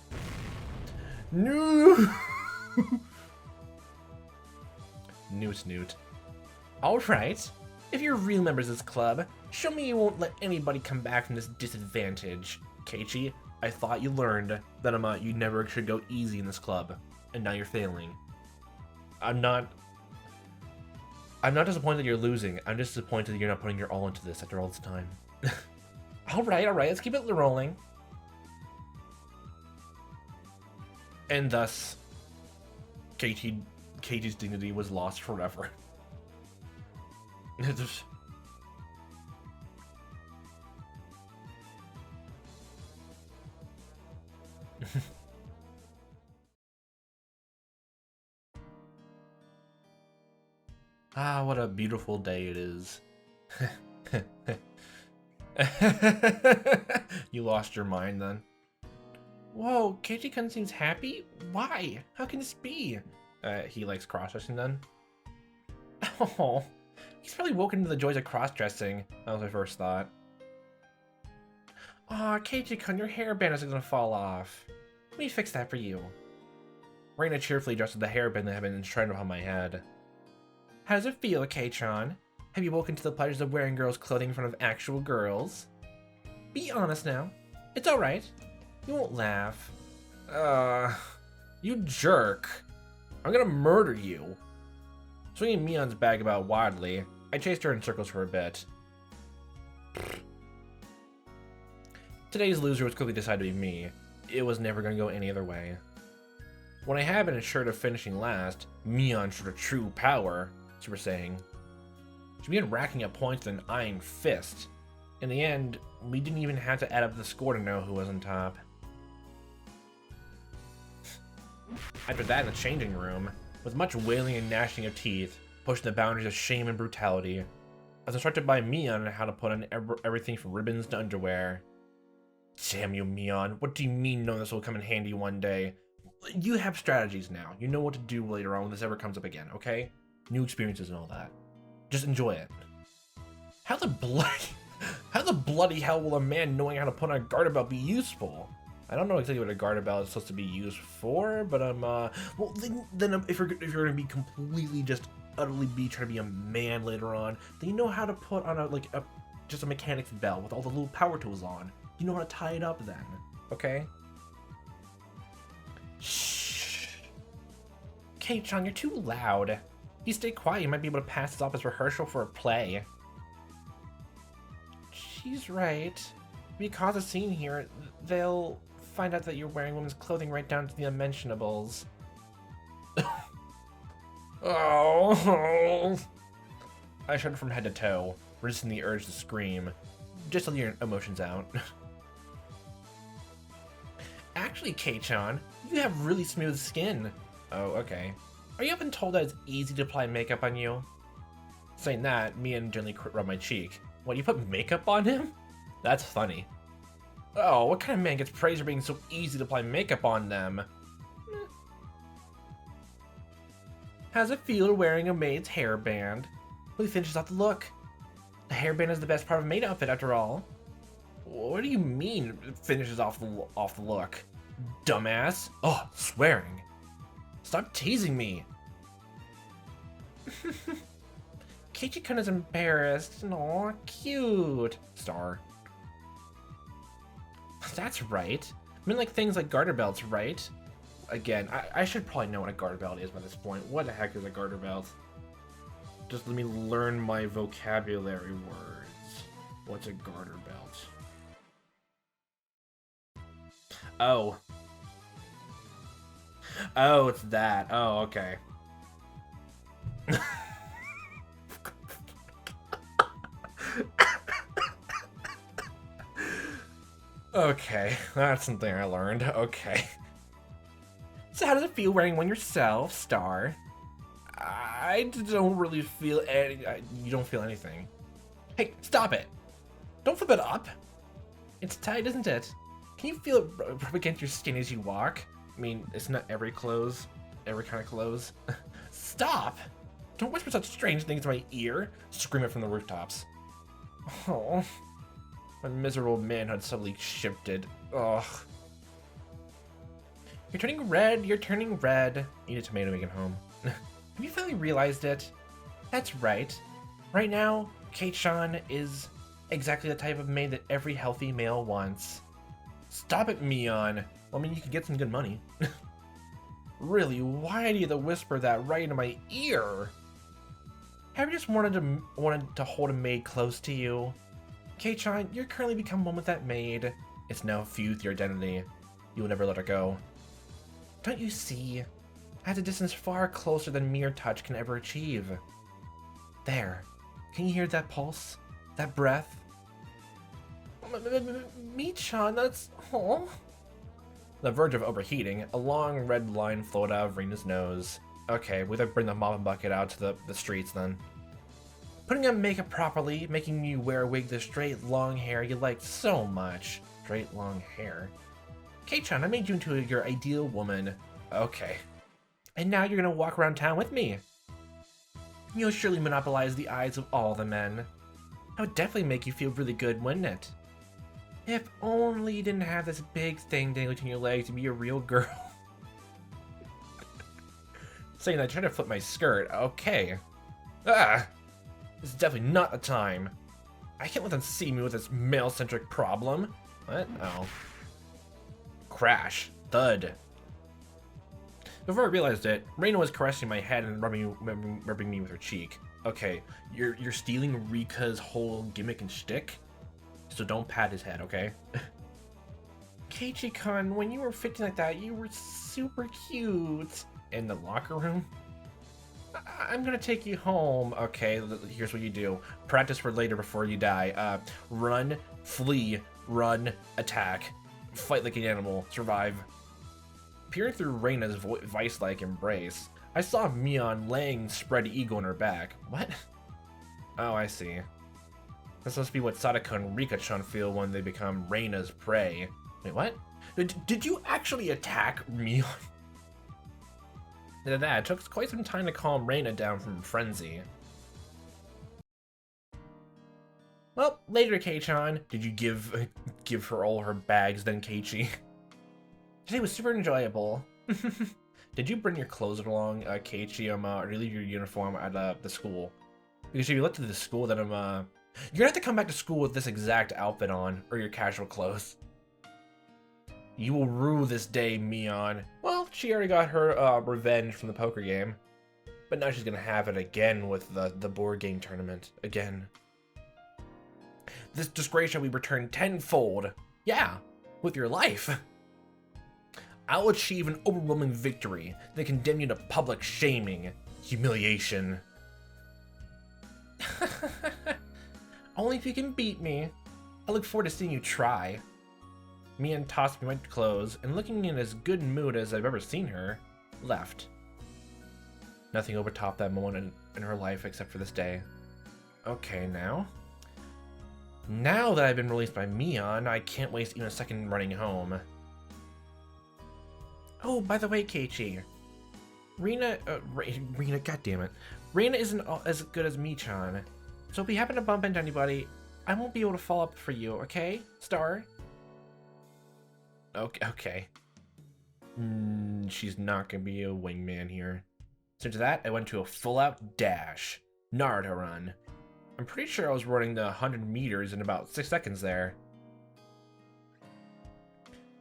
No! Newt. Alright. If you're real members of this club, show me you won't let anybody come back from this disadvantage. Keiichi, I thought you learned that you never should go easy in this club, and now you're failing. I'm not disappointed that you're losing. I'm just disappointed that you're not putting your all into this after all this time. Alright, let's keep it rolling. And thus, Keiichi's dignity was lost forever. Ah, what a beautiful day it is. You lost your mind then. Whoa, Keiichi-kun seems happy? Why? How can this be? He likes cross-dressing then? Oh, he's probably woken to the joys of cross-dressing. That was my first thought. Aw, Keiichi-kun, your hairband is gonna fall off. Let me fix that for you. Reina cheerfully adjusted the hairband that had been enshrined upon my head. How does it feel, Kei-chan? Have you woken to the pleasures of wearing girls' clothing in front of actual girls? Be honest now. It's alright. You won't laugh. You jerk. I'm gonna murder you. Swinging Mion's bag about wildly, I chased her in circles for a bit. Today's loser was quickly decided to be me. It was never gonna go any other way. When I had been assured of finishing last, Mion showed a true power, she was saying. She began racking up points with an iron fist. In the end, we didn't even have to add up the score to know who was on top. After that, in the changing room, with much wailing and gnashing of teeth, pushing the boundaries of shame and brutality, I was instructed by Mion on how to put on everything from ribbons to underwear. Damn you, Mion. What do you mean none of this will come in handy one day? You have strategies now. You know what to do later on when this ever comes up again, okay? New experiences and all that. Just enjoy it. How the bloody hell will a man knowing how to put on a garter belt be useful? I don't know exactly what a garter belt is supposed to be used for, but well, then if you're gonna be completely just utterly trying to be a man later on, then you know how to put on just a mechanic's belt with all the little power tools on. You know how to tie it up then, okay? Shh. Kei-chan, you're too loud. If you stay quiet, you might be able to pass this off as rehearsal for a play. She's right. If you cause a scene here, they'll find out that you're wearing women's clothing right down to the unmentionables. Oh. I shuddered from head to toe, resisting the urge to scream, just to let your emotions out. Actually, Kei-chan, you have really smooth skin. Oh, okay. Are you often told that it's easy to apply makeup on you? Saying that, Mion gently rubbed my cheek. What, you put makeup on him? That's funny. Oh, what kind of man gets praised for being so easy to apply makeup on them? How's it feel wearing a maid's hairband? Really finishes off the look. The hairband is the best part of a maid outfit, after all. What do you mean, it finishes off the look? Dumbass. Oh, swearing. Stop teasing me. Keiichi-kun is embarrassed. Aw, cute. Star. That's right. I mean, like things like garter belts, right? Again, I should probably know what a garter belt is by this point. What the heck is a garter belt? Just let me learn my vocabulary words. What's a garter belt? Oh. Oh, it's that. Oh, okay. Okay, that's something I learned. Okay. So how does it feel wearing one yourself, Star? I don't really feel any... You don't feel anything. Hey, stop it! Don't flip it up! It's tight, isn't it? Can you feel it rub against your skin as you walk? I mean, it's not every kind of clothes. Stop! Don't whisper such strange things in my ear! Scream it from the rooftops. Oh, my miserable manhood suddenly shifted. Ugh. You're turning red, you're turning red. Eat a tomato, make it home. Have you finally realized it? That's right. Right now, Keiichi is exactly the type of maid that every healthy male wants. Stop it, Mion. Well, I mean, you can get some good money. Really, why do you whisper that right into my ear? Have you just wanted to hold a maid close to you? Keiichi, you're currently become one with that maid. It's now fused with your identity. You will never let her go. Don't you see? At a distance far closer than mere touch can ever achieve. There. Can you hear that pulse? That breath? Michan, that's... Oh. The verge of overheating, a long red line flowed out of Rena's nose. Okay, we better bring the mop and bucket out to the streets then. Putting on makeup properly, making you wear a wig with straight long hair you liked so much. Straight long hair. Keiichi, I made you into your ideal woman. Okay. And now you're gonna walk around town with me. You'll surely monopolize the eyes of all the men. That would definitely make you feel really good, wouldn't it? If only you didn't have this big thing dangling between your legs to be a real girl. Saying that I tried to flip my skirt, okay. Ah! This is definitely not the time. I can't let them see me with this male-centric problem. What? Oh. Crash. Thud. Before I realized it, Reina was caressing my head and rubbing me with her cheek. Okay, you're stealing Rika's whole gimmick and shtick? So don't pat his head, okay? Keiichi-kun, when you were 15 like that, you were super cute. In the locker room? I'm gonna take you home. Okay, here's what you do. Practice for later before you die. Run, flee, run, attack. Fight like an animal, survive. Peering through Reina's vice-like embrace, I saw Mion laying spread eagle on her back. What? Oh, I see. This must be what Sadako and Rika-chan feel when they become Reina's prey. Wait, what? Did you actually attack Mion? It took quite some time to calm Reina down from frenzy. Well, later, Kei-chan. Did you give her all her bags then, Keiichi? Today was super enjoyable. Did you bring your clothes along, Keiichi, or leave your uniform at the school? Because if you left to the school, then you're gonna have to come back to school with this exact outfit on, or your casual clothes. You will rue this day, Mion. Well, she already got her revenge from the poker game. But now she's gonna have it again with the board game tournament. Again. This disgrace shall be returned tenfold. Yeah, with your life. I'll achieve an overwhelming victory, then condemn you to public shaming, humiliation. Only if you can beat me. I look forward to seeing you try. Mion tossed me my clothes, and looking in as good mood as I've ever seen her, left. Nothing overtopped that moment in her life except for this day. Okay, now that I've been released by Mion, I can't waste even a second running home. Oh, by the way, Keiichi. Reina, goddammit. Reina isn't as good as Michan. So if we happen to bump into anybody, I won't be able to follow up for you, okay, Star? Okay. She's not gonna be a wingman here. So to that, I went to a full-out dash. Naruto run. I'm pretty sure I was running the 100 meters in about 6 seconds there.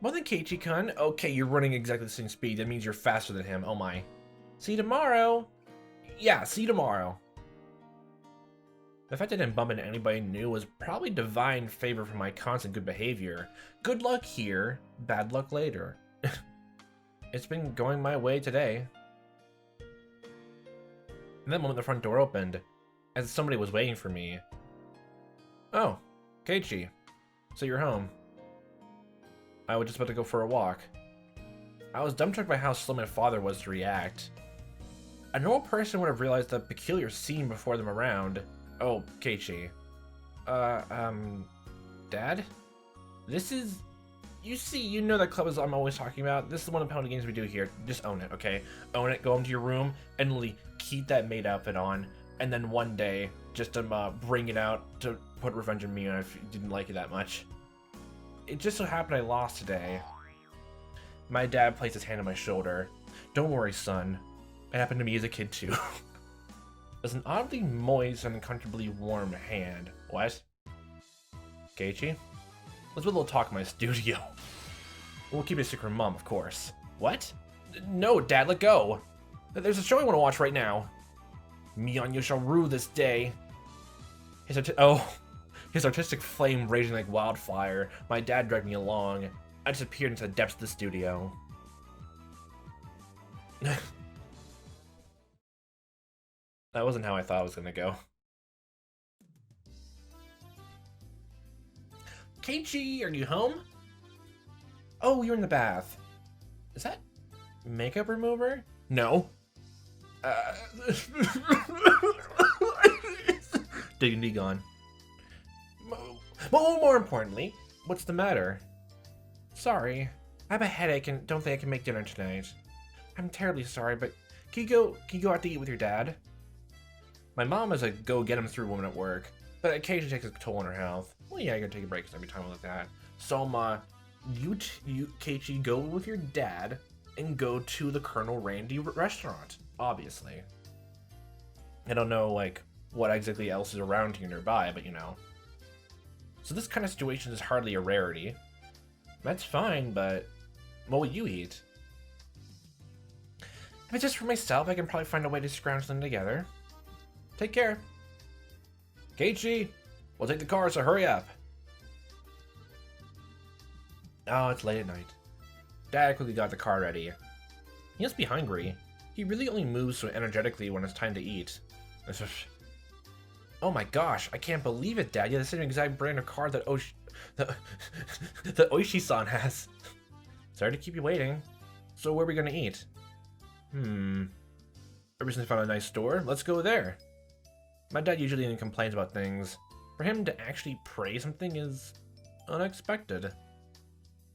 Well then, Keiichi-kun. Okay, you're running exactly the same speed. That means you're faster than him. Oh my. See you tomorrow. Yeah, see you tomorrow. The fact I didn't bump into anybody new was probably divine favor for my constant good behavior. Good luck here, bad luck later. It's been going my way today. In that moment, the front door opened, as somebody was waiting for me. Oh, Keiichi. So you're home. I was just about to go for a walk. I was dumbstruck by how slow my father was to react. A normal person would have realized the peculiar scene before them around. Oh, Keiichi. Dad? This is... You know that club is I'm always talking about. This is one of the penalty games we do here. Just own it, okay? Own it, go into your room, and literally keep that maid outfit on. And then one day, just bring it out to put revenge on me if you didn't like it that much. It just so happened I lost today. My dad placed his hand on my shoulder. Don't worry, son. It happened to me as a kid, too. It was an oddly moist and uncomfortably warm hand. What? Keiichi? Let's have a little talk in my studio. We'll keep it a secret from Mom, of course. What? No, Dad, let go. There's a show I want to watch right now. Mion, shall rue this day. His artistic flame raging like wildfire. My dad dragged me along. I disappeared into the depths of the studio. That wasn't how I thought it was gonna go. Keiichi, are you home? Oh, you're in the bath. Is that makeup remover? No. Dignity gone. More importantly, what's the matter? Sorry, I have a headache and don't think I can make dinner tonight. I'm terribly sorry, but can you go out to eat with your dad? My mom is a go-get-him-through woman at work, but occasionally takes a toll on her health. Well, yeah, I gotta take a break every time like that. So, you Keiichi, go with your dad and go to the Colonel Randy restaurant, obviously. I don't know, like, what exactly else is around here nearby, but you know. So this kind of situation is hardly a rarity. That's fine, but what will you eat? If it's just for myself, I can probably find a way to scrounge them together. Take care. Keiichi, we'll take the car, so hurry up. Oh, it's late at night. Dad quickly got the car ready. He must be hungry. He really only moves so energetically when it's time to eat. Oh my gosh, I can't believe it, Dad. You have the same exact brand of car that that Oishi-san has. Sorry to keep you waiting. So where are we gonna eat? I recently found a nice store. Let's go there. My dad usually only complains about things. For him to actually praise something is unexpected. I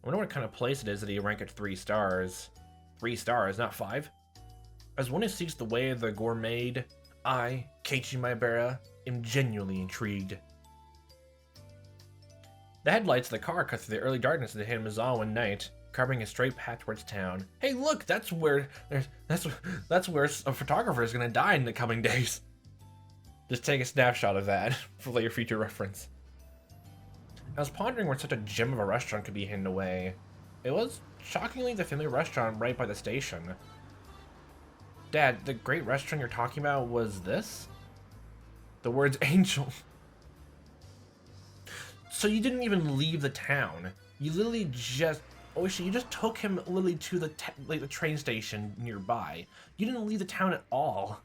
wonder what kind of place it is that he ranked at 3 stars. 3 stars, not 5. As one who seeks the way of the gourmet, I, Keiichi Maebara, am genuinely intrigued. The headlights of the car cut through the early darkness of the Hinamizawa one night, carving a straight path towards town. Hey, look, that's where a photographer is gonna die in the coming days. Just take a snapshot of that for later future reference. I was pondering where such a gem of a restaurant could be hidden away. It was shockingly the family restaurant right by the station. Dad, the great restaurant you're talking about was this? The words angel. So you didn't even leave the town. You literally just... Oishi, you just took him literally to the train station nearby. You didn't leave the town at all.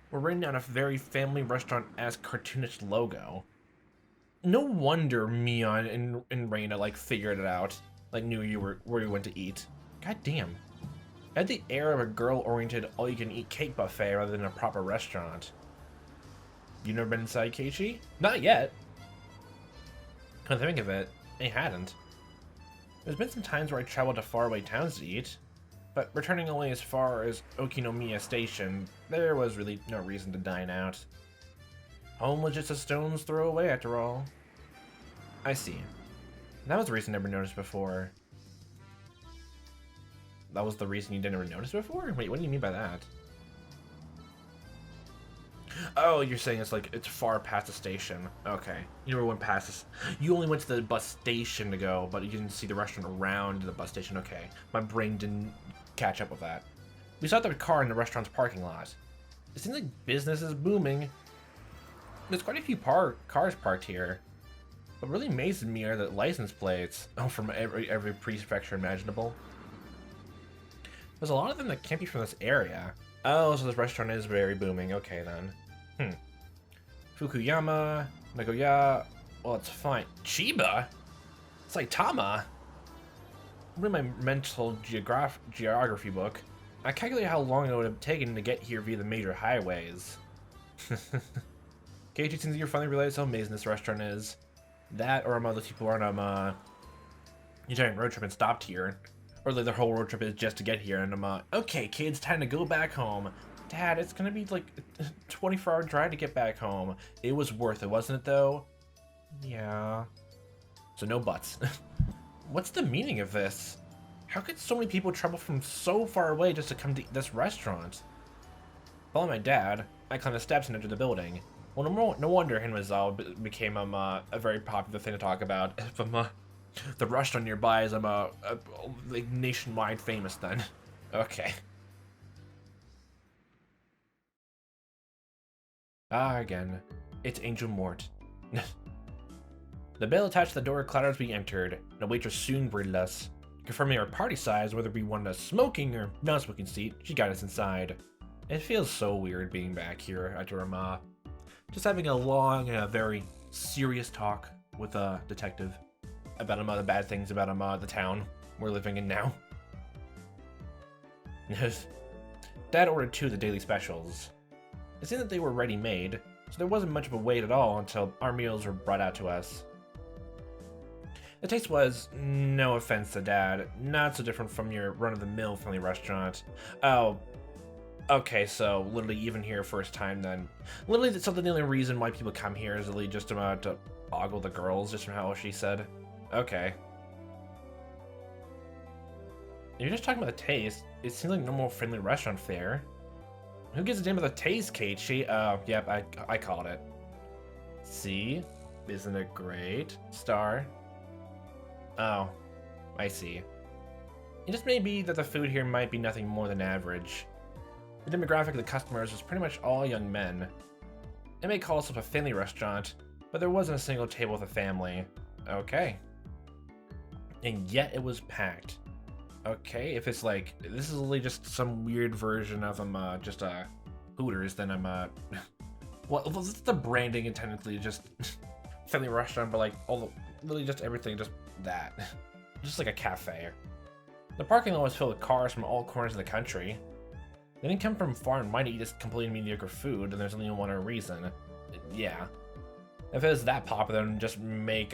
We're written on a very family restaurant-esque cartoonish logo. No wonder Mion and Reina like figured it out. Like knew you were where you went to eat. God damn. It had the air of a girl-oriented all-you-can-eat cake buffet rather than a proper restaurant. You never been inside, Keiichi? Not yet. Come to think of it, I hadn't. There's been some times where I traveled to faraway towns to eat, but returning only as far as Okinomiya Station, there was really no reason to dine out. Home was just a stone's throw away after all. I see. That was the reason I never noticed before. That was the reason you didn't ever notice before? Wait, what do you mean by that? Oh, you're saying it's far past the station. Okay. You never went past this. You only went to the bus station to go, but you didn't see the restaurant around the bus station. Okay. My brain didn't catch up with that. We saw the car in the restaurant's parking lot. It seems like business is booming. There's quite a few cars parked here. What really amazes me are the license plates. Oh, from every prefecture imaginable. There's a lot of them that can't be from this area. Oh, so this restaurant is very booming. Okay, then. Fukuyama, Nagoya. Well, it's fine. Chiba? Saitama? Read my mental geography book. I calculated how long it would have taken to get here via the major highways. Keiichi, since you finally realized how amazing this restaurant is. That, or other people aren't on a giant road trip and stopped here. Or like the whole road trip is just to get here, and I'm okay, kids, time to go back home. Dad, it's gonna be like a 24-hour drive to get back home. It was worth it, wasn't it, though? Yeah. So no buts. What's the meaning of this? How could so many people travel from so far away just to come to this restaurant? Following my dad, I climbed the steps and entered the building. Well, no wonder Hinamizawa became a very popular thing to talk about. If the restaurant nearby is like nationwide famous then. Okay. Again, it's Angel Mort. The bell attached to the door clattered as we entered, and a waitress soon greeted us. Confirming our party size, whether we wanted a smoking or non-smoking seat, she got us inside. It feels so weird being back here after just having a long and a very serious talk with a detective about the bad things about the town we're living in now. Dad ordered 2 of the daily specials. It seemed that they were ready-made, so there wasn't much of a wait at all until our meals were brought out to us. The taste was, no offense to Dad, not so different from your run-of-the-mill family restaurant. Oh, okay, so literally even here first time then. Literally that's something the only reason why people come here is literally just about to ogle the girls, just from how she said. Okay. You're just talking about the taste. It seems like normal friendly restaurant fare. Who gives a damn about the taste, Keiichi? Oh, yep, I called it. See? Isn't it great? Star. Oh, I see. It just may be that the food here might be nothing more than average. The demographic of the customers was pretty much all young men. It may call itself a family restaurant, but there wasn't a single table with a family. Okay. And yet it was packed. Okay, if it's like, this is literally just some weird version of just Hooters, then well, this is the branding and technically just family restaurant, but like literally just everything, just that. Just like a cafe. The parking lot was filled with cars from all corners of the country. They didn't come from far and wide to eat this completely mediocre food, and there's only one reason. Yeah. If it was that popular, then just make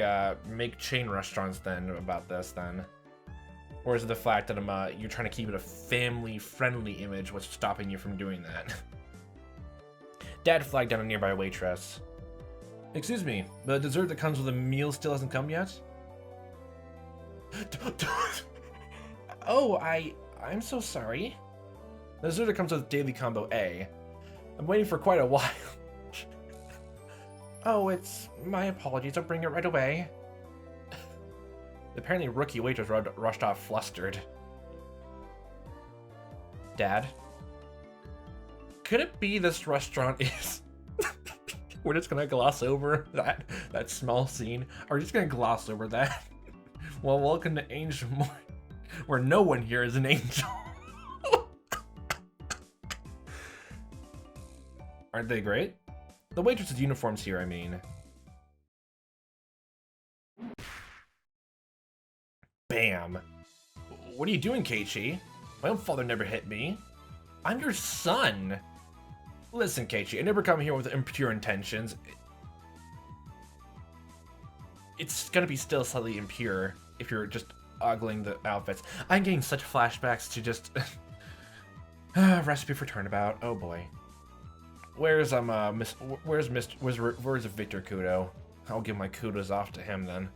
chain restaurants then about this then. Or is it the fact that you're trying to keep it a family-friendly image what's stopping you from doing that? Dad flagged down a nearby waitress. Excuse me, the dessert that comes with a meal still hasn't come yet? Oh, I'm so sorry. The dessert that comes with daily combo A. I'm waiting for quite a while. Oh, it's my apologies. I'll bring it right away. The apparently rookie waitress rushed off flustered. Dad? Could it be this restaurant is... We're just gonna gloss over that small scene? Are we just gonna gloss over that? Well, welcome to Angel Mort, where no one here is an angel. Aren't they great? The waitress's uniforms here, I mean. Bam. What are you doing, Keiichi? My own father never hit me. I'm your son. Listen, Keiichi, I never come here with impure intentions. It's gonna be still slightly impure if you're just ogling the outfits. I'm getting such flashbacks to just... recipe for turnabout. Oh boy. Where's Victor Kudo? I'll give my kudos off to him then.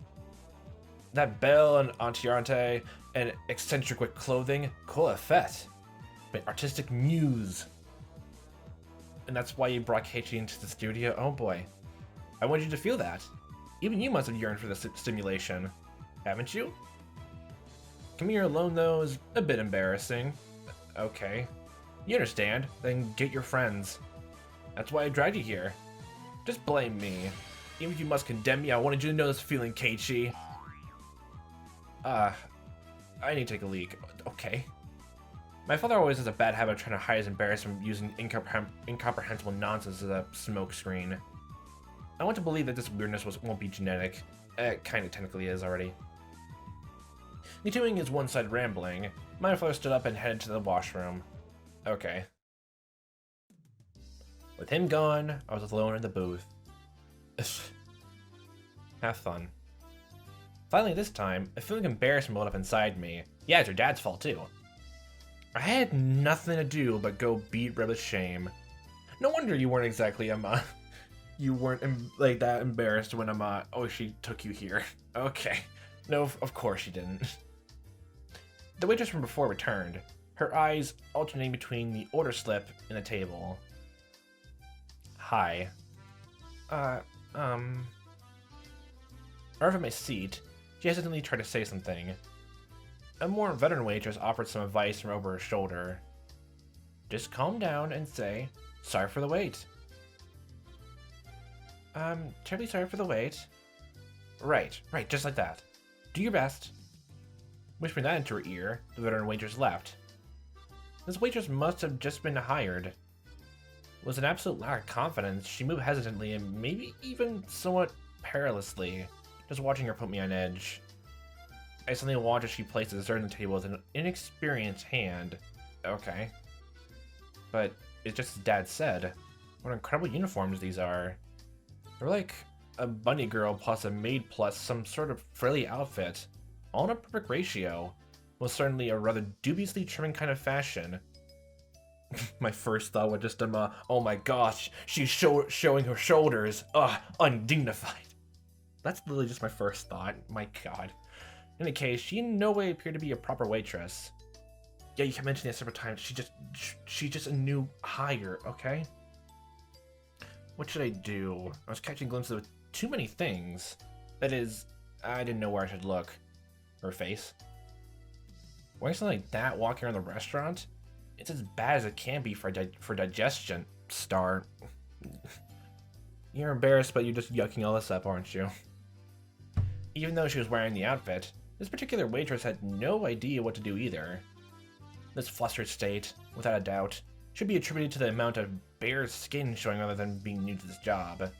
That bell and Antiarte and eccentric with clothing, cool effect. But artistic muse. And that's why you brought Keiichi into the studio? Oh boy. I want you to feel that. Even you must have yearned for this stimulation. Haven't you? Coming here alone though is a bit embarrassing. Okay. You understand, then get your friends. That's why I dragged you here. Just blame me. Even if you must condemn me, I wanted you to know this feeling, Keiichi. I need to take a leak. Okay. My father always has a bad habit of trying to hide his embarrassment using incomprehensible nonsense as a smokescreen. I want to believe that this weirdness won't be genetic. It kinda technically is already. Continuing his one-sided rambling, my father stood up and headed to the washroom. Okay. With him gone, I was alone in the booth. Have fun. Finally this time, a feeling of embarrassment welled up inside me. Yeah, it's your dad's fault too. I had nothing to do but go beat Reb's shame. No wonder you weren't exactly, you weren't like that embarrassed when oh, she took you here. Okay. No, of course she didn't. The waitress from before returned, her eyes alternating between the order slip and the table. Hi. Arrived at my seat, she hesitantly tried to say something. A more veteran waitress offered some advice from over her shoulder. Just calm down and say, sorry for the wait. Terribly sorry for the wait. Right, just like that. Do your best. Whispering that into her ear, the veteran waitress left. This waitress must have just been hired. With an absolute lack of confidence, she moved hesitantly and maybe even somewhat perilously, just watching her put me on edge. I suddenly watched as she placed the dessert on the table with an inexperienced hand. Okay. But it's just as Dad said. What incredible uniforms these are. They're like a bunny girl plus a maid plus some sort of frilly outfit. All in a perfect ratio. Most certainly a rather dubiously charming kind of fashion. My first thought was just, oh my gosh, she's showing her shoulders. Ugh, undignified. That's literally just my first thought. My god. In any case, she in no way appeared to be a proper waitress. Yeah, you can mention that several times. She's just a new hire, okay? What should I do? I was catching glimpses of too many things. That is, I didn't know where I should look. Her face. Wearing something like that walking around the restaurant? It's as bad as it can be for digestion, Star. You're embarrassed, but you're just yucking all this up, aren't you? Even though she was wearing the outfit, this particular waitress had no idea what to do either. This flustered state, without a doubt, should be attributed to the amount of bare skin showing rather than being new to this job.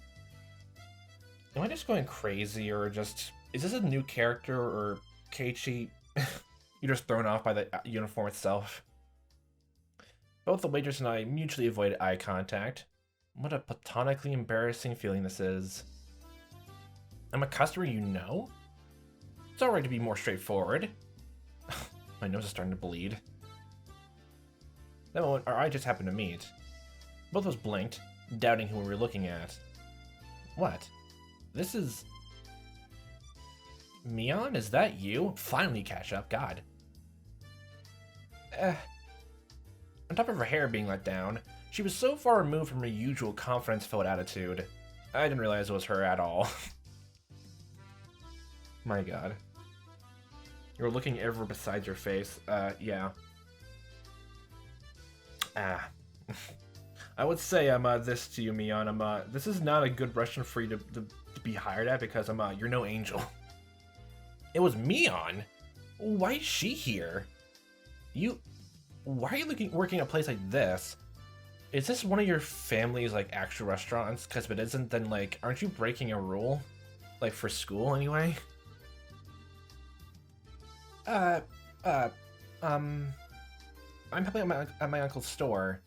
Am I just going crazy, or just... Is this a new character, or Keiichi? You're just thrown off by the uniform itself. Both the waitress and I mutually avoided eye contact. What a platonically embarrassing feeling this is. I'm a customer you know? It's alright to be more straightforward. My nose is starting to bleed. That moment, our eyes just happened to meet. Both of us blinked, doubting who we were looking at. What? This is... Mion, is that you? Finally catch up, god. On top of her hair being let down, she was so far removed from her usual confidence-filled attitude. I didn't realize it was her at all. My god. You were looking ever besides your face. Yeah. I would say, this to you, Mion. This is not a good restaurant for you to be hired at because, you're no angel. It was Mion? Why is she here? Why are you working at a place like this? Is this one of your family's, like, actual restaurants? Because if it isn't, then, like, aren't you breaking a rule? Like, for school, anyway? I'm helping at my uncle's store.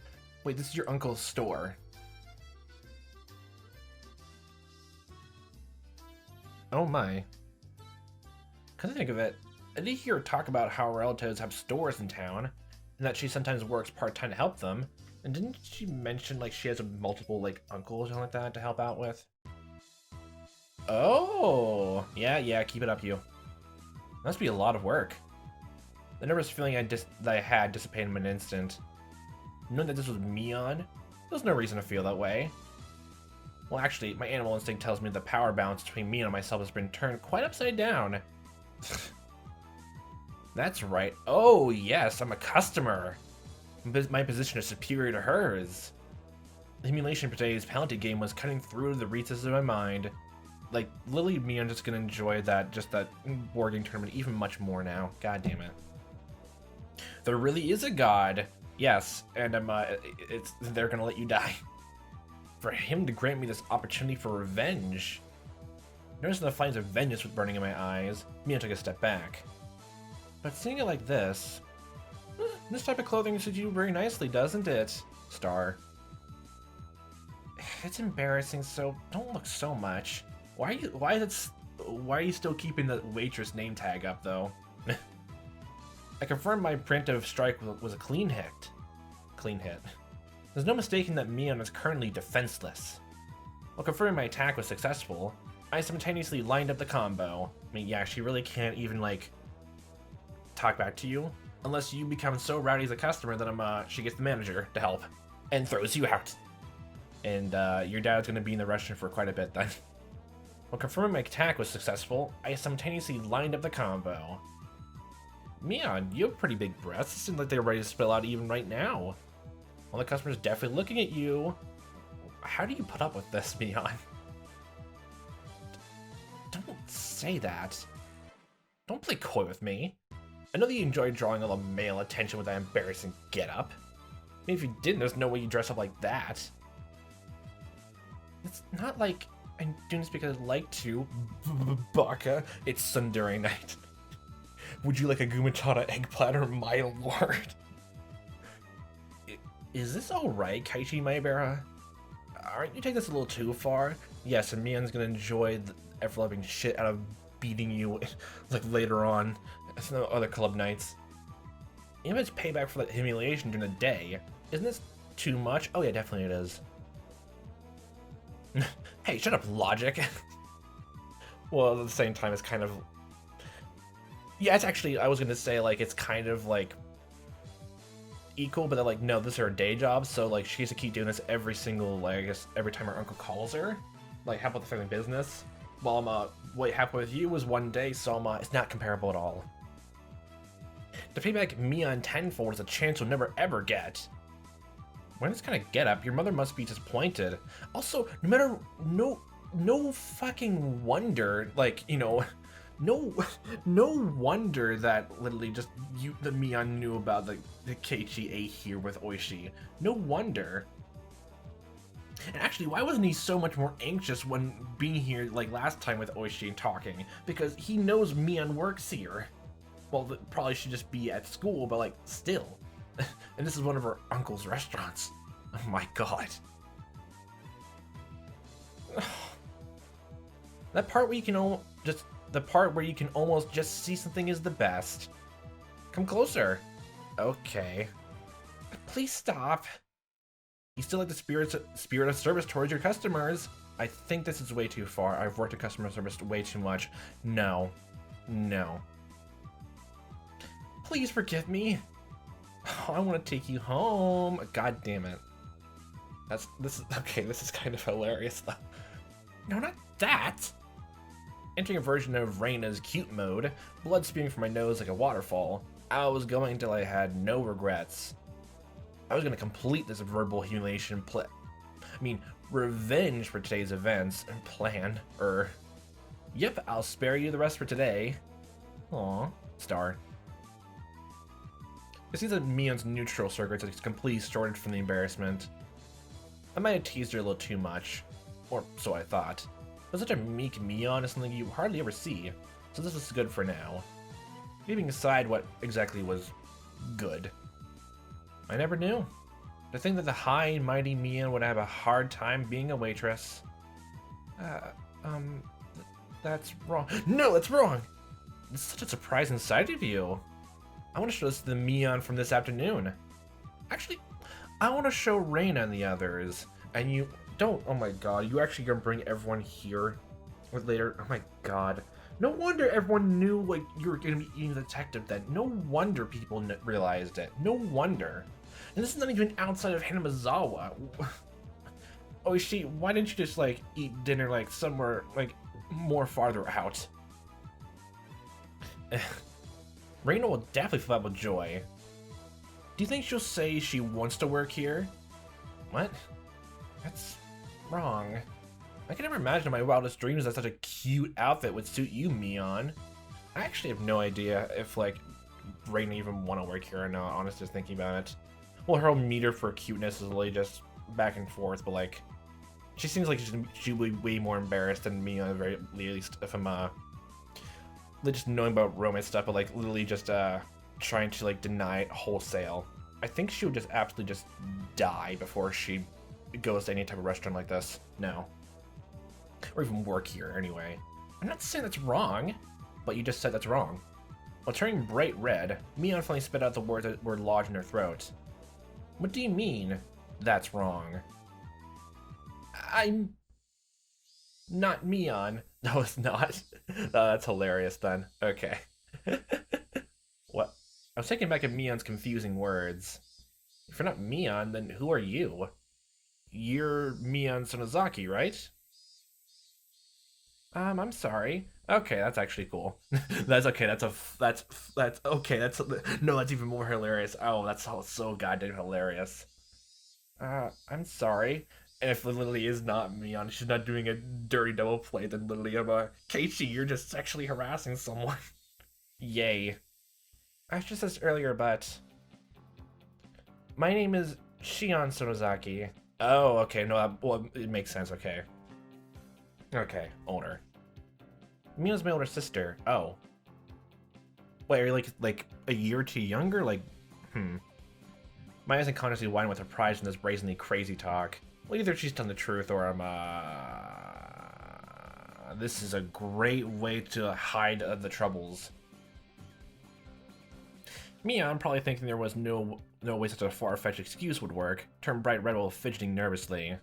Wait, this is your uncle's store. Oh my. Come to think of it, I did hear her talk about how relatives have stores in town, and that she sometimes works part-time to help them. And didn't she mention, like, she has multiple, like, uncles or something like that to help out with? Oh! Yeah, keep it up, you. Must be a lot of work. The nervous feeling that I had dissipated in an instant. Knowing that this was Mion, there's no reason to feel that way. Well, actually, my animal instinct tells me the power balance between Mion and myself has been turned quite upside down. That's right. Oh, yes, I'm a customer. My position is superior to hers. The humiliation for today's penalty game was cutting through the recesses of my mind. Like, literally, me, I'm just gonna enjoy that board game tournament even much more now. God damn it. There really is a god. Yes, and they're gonna let you die. For him to grant me this opportunity for revenge. Noticing the flames of vengeance was burning in my eyes, Mia took a step back. But seeing it like this... This type of clothing suits you very nicely, doesn't it? Star. It's embarrassing, so don't look so much. Why are you still keeping the waitress name tag up, though? I confirmed my preemptive strike was a clean hit. There's no mistaking that Mion is currently defenseless. While confirming my attack was successful, I simultaneously lined up the combo. I mean, yeah, she really can't even, like, talk back to you. Unless you become so rowdy as a customer that she gets the manager to help and throws you out. And your dad's gonna be in the restaurant for quite a bit then. While confirming my attack was successful, I simultaneously lined up the combo. Mion, you have pretty big breasts. It seems like they're ready to spill out even right now. Well, the customer's definitely looking at you. How do you put up with this, Mion? Don't say that. Don't play coy with me. I know that you enjoy drawing all the male attention with that embarrassing getup. I mean, if you didn't, there's no way you dress up like that. It's not like I'm doing this because I'd like to. Baka, it's Sundari night. Would you like a Gumachata egg platter, my lord? Is this alright, Keiichi Maebara? Aren't you taking this a little too far? Yes, and Mion's gonna enjoy the ever-loving shit out of beating you like later on. Some other club nights. Even if it's payback for that humiliation during the day, isn't this too much? Oh yeah, definitely it is. Hey, shut up, logic. Well, at the same time, it's kind of... Yeah, it's actually, I was gonna say, like, it's kind of, like, equal, but they're like, no, this is her day job, so, like, she has to keep doing this every single, like, I guess, every time her uncle calls her. Like, how about the family business? Well, what happened with you was one day, so, it's not comparable at all. To pay back Mion tenfold is a chance you'll never ever get. When this kind of get up, your mother must be disappointed. Also, no fucking wonder, like, you know, no wonder that literally just the Mion knew about the Keiichi ate here with Oishi. No wonder. And actually, why wasn't he so much more anxious when being here like last time with Oishi and talking? Because he knows Mion works here. Well, probably should just be at school, but like, still. And this is one of her uncle's restaurants. Oh my god. That part where you can almost just see something is the best. Come closer. Okay. Please stop. You still like the spirit of service towards your customers. I think this is way too far. I've worked in customer service way too much. No. No. Please forgive me. Oh, I want to take you home. God damn it. This is kind of hilarious though. No, not that. Entering a version of Reina's cute mode, blood spewing from my nose like a waterfall. I was going till I had no regrets. I was going to complete this verbal humiliation revenge for today's events and plan. Yep, I'll spare you the rest for today. Aw, star. It seems that Mion's neutral circuits is completely sorted from the embarrassment. I might have teased her a little too much, or so I thought. But such a meek Mion is something you hardly ever see, so this is good for now. Leaving aside what exactly was good. I never knew. To think that the high and mighty Mion would have a hard time being a waitress. That's wrong. No, that's wrong! It's such a surprising sight of you. I want to show this to the Mion from this afternoon. Actually, I want to show Reina and the others. And you don't, oh my god, you actually gonna bring everyone here with later, oh my god. No wonder everyone knew like you were gonna be eating the detective then. No wonder people realized it. No wonder. And this is not even outside of Hinamizawa. Oishi, why didn't you just like eat dinner like somewhere like more farther out? Reina will definitely fill out with joy. Do you think she'll say she wants to work here? What? That's wrong. I can never imagine in my wildest dreams that such a cute outfit would suit you, Mion. I actually have no idea if, like, Reina even want to work here or not, honestly, just thinking about it. Well, her whole meter for cuteness is really just back and forth, but, like, she seems like she'll be way more embarrassed than me, at the very least, if I'm, just knowing about romance stuff, but, like, literally just, trying to, like, deny it wholesale. I think she would just absolutely just die before she goes to any type of restaurant like this. No. Or even work here, anyway. I'm not saying that's wrong, but you just said that's wrong. While turning bright red, Mion finally spit out the words that were lodged in her throat. What do you mean, that's wrong? I'm not Mion. No, it's not. Oh, that's hilarious then. Okay. What? was taken back at Mion's confusing words. If you're not Mion, then who are you? You're Mion Sonozaki, right? I'm sorry. Okay, that's actually cool. That's okay. That's okay. No, that's even more hilarious. Oh, that's so goddamn hilarious. I'm sorry. And if Lily is not Mion, she's not doing a dirty double play, then Lily, Keiichi, you're just sexually harassing someone. Yay. I just said earlier, but my name is Shion Sonozaki. Oh, okay. No, well, it makes sense. Okay. Okay, owner. Mion's my older sister. Oh. Wait, are you like a year or two younger? Like, My eyes unconsciously widen with surprise from this brazenly crazy talk. Well, either she's telling the truth or this is a great way to hide the troubles. Mion, probably thinking there was no way such a far-fetched excuse would work, turned bright red while fidgeting nervously.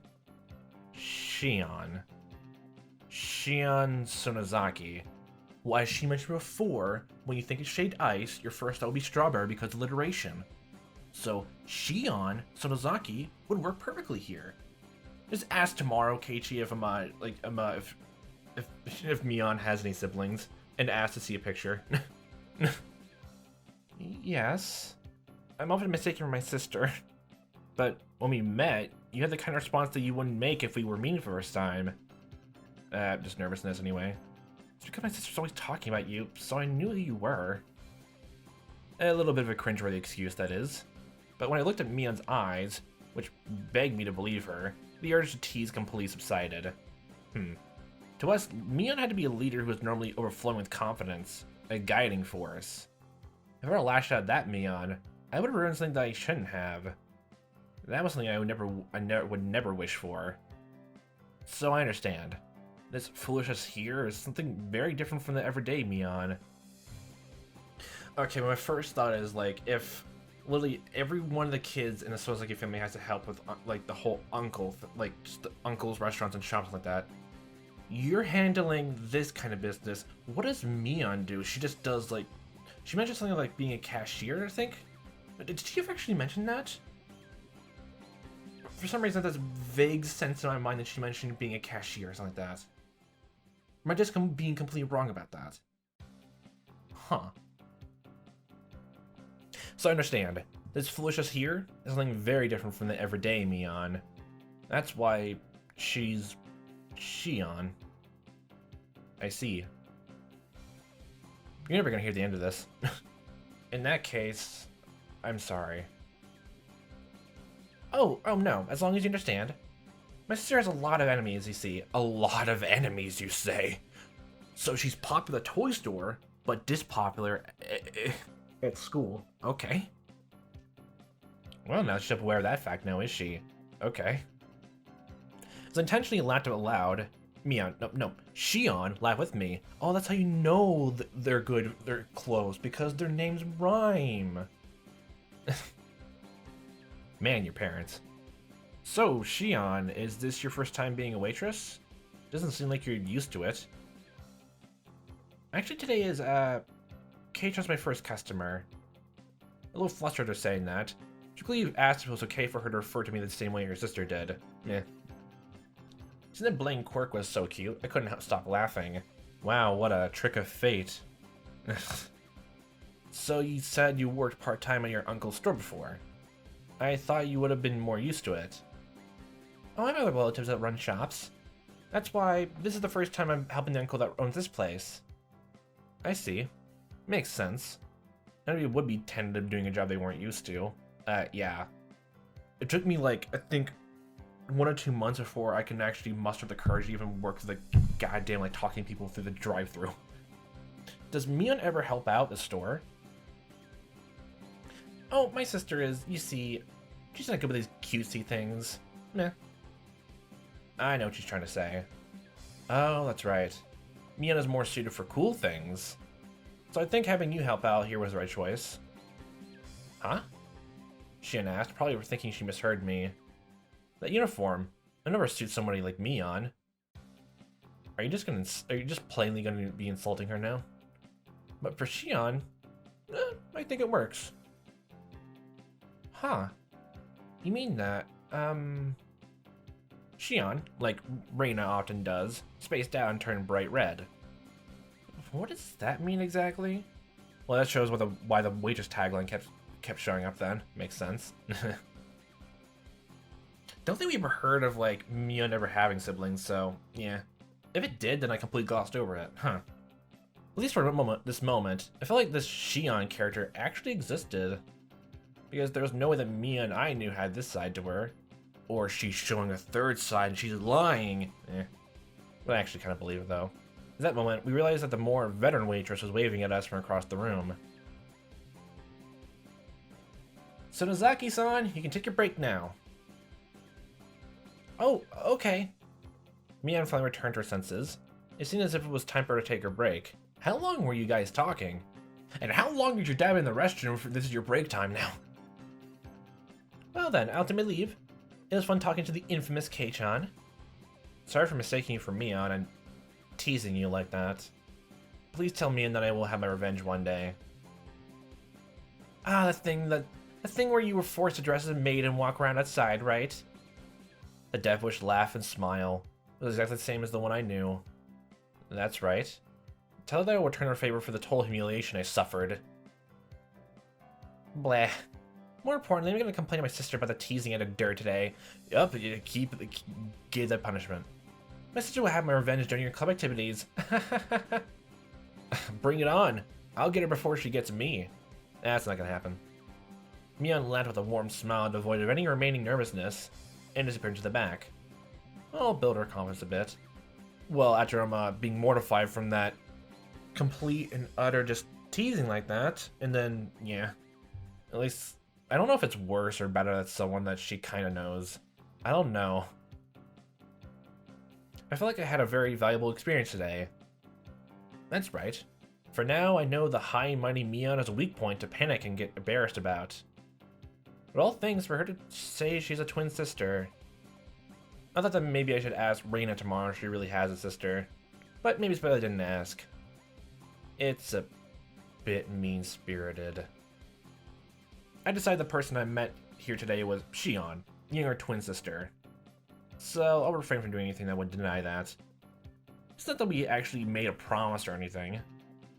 Shion Sonozaki. Well, as she mentioned before, when you think of shade ice, your first thought will be strawberry because of alliteration. So, Shion Sonozaki would work perfectly here. Just ask tomorrow, Keiichi, if Mion has any siblings, and ask to see a picture. Yes. I'm often mistaken for my sister. But when we met, you had the kind of response that you wouldn't make if we were meeting for the first time. Just nervousness anyway. It's because my sister's always talking about you, so I knew who you were. A little bit of a cringeworthy excuse, that is. But when I looked at Mion's eyes, which begged me to believe her, the urge to tease completely subsided. To us, Mion had to be a leader who was normally overflowing with confidence, a guiding force. If I were lashed out at that Mion, I would have ruined something that I shouldn't have. That was something I would never wish for. So I understand. This foolishness here is something very different from the everyday Mion. Okay, my first thought is, like, if literally every one of the kids in the Sonozaki family has to help with, like, the whole just the uncles, restaurants, and shops like that, you're handling this kind of business. What does Mion do? She just does, like, she mentioned something like being a cashier, I think? Did she ever actually mention that? For some reason, there's a vague sense in my mind that she mentioned being a cashier or something like that. Am I just being completely wrong about that? Huh. So I understand. This foolishness here is something very different from the everyday Mion. That's why she's Shion. I see. You're never gonna hear the end of this. In that case, I'm sorry. Oh no, as long as you understand. My sister has a lot of enemies, you see. A lot of enemies, you say. So she's popular at the toy store, but dispopular at school. Okay. Well, now she's aware of that fact now, is she? Okay. So intentionally laughed out loud. Mion, no, Shion laughed with me. Oh, that's how you know they're good, they're close, because their names rhyme. Man, your parents. So, Shion, is this your first time being a waitress? Doesn't seem like you're used to it. Actually, today is, Keiichi's my first customer. A little flustered of saying that. Particularly you asked if it was okay for her to refer to me the same way your sister did. Meh. Since that Blaine quirk was so cute, I couldn't stop laughing. Wow, what a trick of fate. So you said you worked part-time at your uncle's store before. I thought you would have been more used to it. Oh, I have other relatives that run shops. That's why this is the first time I'm helping the uncle that owns this place. I see. Makes sense. Nobody would be tentative doing a job they weren't used to. Yeah. It took me, like, I think 1 or 2 months before I can actually muster the courage to even work the goddamn, like, talking people through the drive-thru. Does Mion ever help out the store? Oh, my sister is, you see, she's not good with these cutesy things. Meh. I know what she's trying to say. Oh, that's right. Mion is more suited for cool things. So I think having you help out here was the right choice. Huh? Shion asked, probably thinking she misheard me. That uniform, it never suits somebody like Mion. Are you just plainly gonna be insulting her now? But for Shion, I think it works. Huh. You mean that, Shion, like Reina often does, spaced out and turned bright red. What does that mean exactly? Well, that shows why the waitress tagline kept showing up then. Makes sense. Don't think we ever heard of, like, Mion ever having siblings, so, yeah. If it did, then I completely glossed over it, huh. At least for this moment, I felt like this Shion character actually existed. Because there was no way that Mia and I knew had this side to her. Or she's showing a third side and she's lying. I actually kind of believe it, though. At that moment, we realized that the more veteran waitress was waving at us from across the room. So Nozaki-san, you can take your break now. Oh, okay. Mian finally returned to her senses. It seemed as if it was time for her to take her break. How long were you guys talking? And how long did your dad in the restroom if this is your break time now? Well then, I'll take my leave. It was fun talking to the infamous Kei-chan. Sorry for mistaking you for Mion and teasing you like that. Please tell Mion that I will have my revenge one day. Ah, the thing where you were forced to dress as a maid and walk around outside, right? The devilish laugh and smile. It was exactly the same as the one I knew. That's right. Tell her that I will return her favor for the total humiliation I suffered. Bleh. More importantly, I'm gonna complain to my sister about the teasing out of dirt today. Yup, give that punishment. My sister will have my revenge during your club activities. Bring it on. I'll get her before she gets me. That's not gonna happen. Mion laughed with a warm smile devoid of any remaining nervousness and disappeared into the back. I'll build her confidence a bit. Well, after I'm being mortified from that complete and utter just teasing like that, and then, yeah. At least, I don't know if it's worse or better that someone that she kind of knows. I don't know. I feel like I had a very valuable experience today. That's right. For now, I know the high and mighty Mion has a weak point to panic and get embarrassed about. But all things for her to say she's a twin sister. I thought that maybe I should ask Reina tomorrow if she really has a sister. But maybe it's better I didn't ask. It's a bit mean-spirited. I decided the person I met here today was Shion, younger twin sister. So I'll refrain from doing anything that would deny that. It's not that we actually made a promise or anything.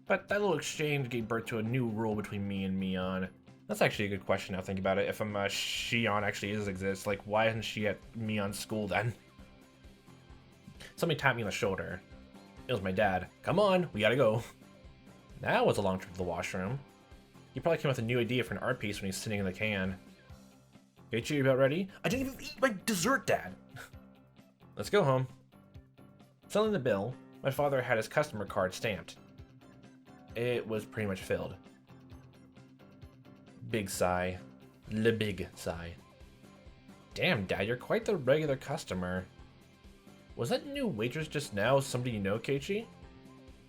But that little exchange gave birth to a new rule between me and Mion. That's actually a good question now think about it. If Shion actually exists, like why isn't she at Mion's school then? Somebody tapped me on the shoulder. It was my dad. Come on, we gotta go. That was a long trip to the washroom. He probably came up with a new idea for an art piece when he's sitting in the can. Keiichi, you about ready? I didn't even eat my dessert, Dad! Let's go home. Selling the bill, my father had his customer card stamped. It was pretty much filled. Big sigh. Le big sigh. Damn, Dad, you're quite the regular customer. Was that new waitress just now somebody you know, Keiichi?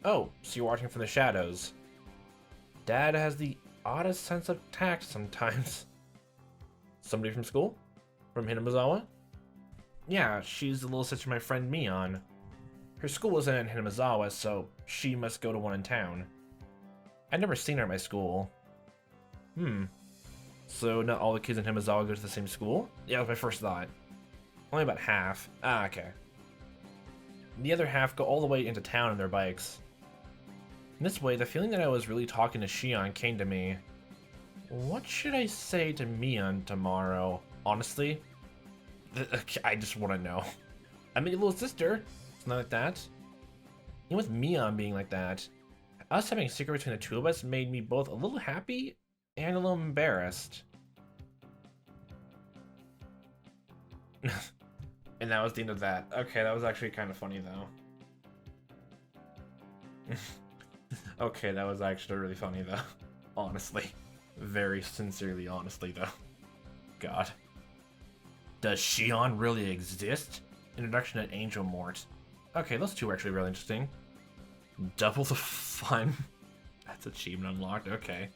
Oh, so you're watching from the shadows. Dad has the oddest sense of tact sometimes. Somebody from school? From Hinamizawa? Yeah, she's the little sister of my friend Mion. Her school isn't in Hinamizawa, so she must go to one in town. I've never seen her at my school. So not all the kids in Hinamizawa go to the same school? Yeah, that was my first thought. Only about half. Ah, okay. The other half go all the way into town on their bikes. In this way, the feeling that I was really talking to Shion came to me. What should I say to Mion tomorrow? Honestly, I just want to know. I'm your little sister. It's not like that. Even with Mion being like that, us having a secret between the two of us made me both a little happy and a little embarrassed. And that was the end of that. Okay, that was actually kind of funny though. Okay, that was actually really funny though. Honestly. Very sincerely honestly though. God. Does Shion really exist? Introduction to Angel Mort. Okay, those two are actually really interesting. Double the fun. That's achievement unlocked, okay.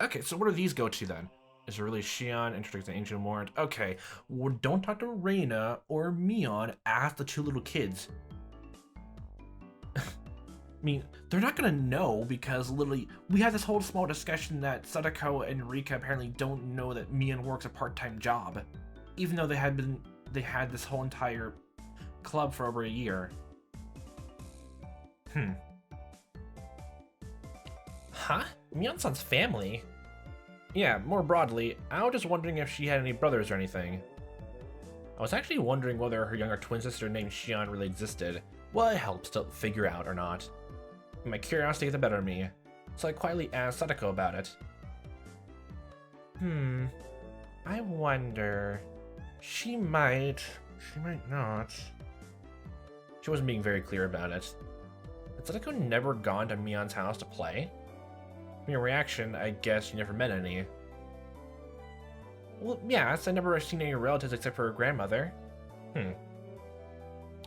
Okay, so what do these go to then? Is it really Shion, introduced to Angel Mort? Okay, well, don't talk to Reina or Mion, ask the two little kids. mean, they're not gonna know because literally we had this whole small discussion that Sadako and Rika apparently don't know that Mian works a part-time job, even though they had this whole entire club for over a year. Huh? Mian-san's family? Yeah, more broadly, I was just wondering if she had any brothers or anything. I was actually wondering whether her younger twin sister named Shion really existed. Well, it helps to figure out or not. My curiosity got the better of me, so I quietly asked Sadako about it. I wonder... She might not. She wasn't being very clear about it. Had Sadako never gone to Mian's house to play? From your reaction, I guess you never met any. Well, yes, I never seen any relatives except for her grandmother.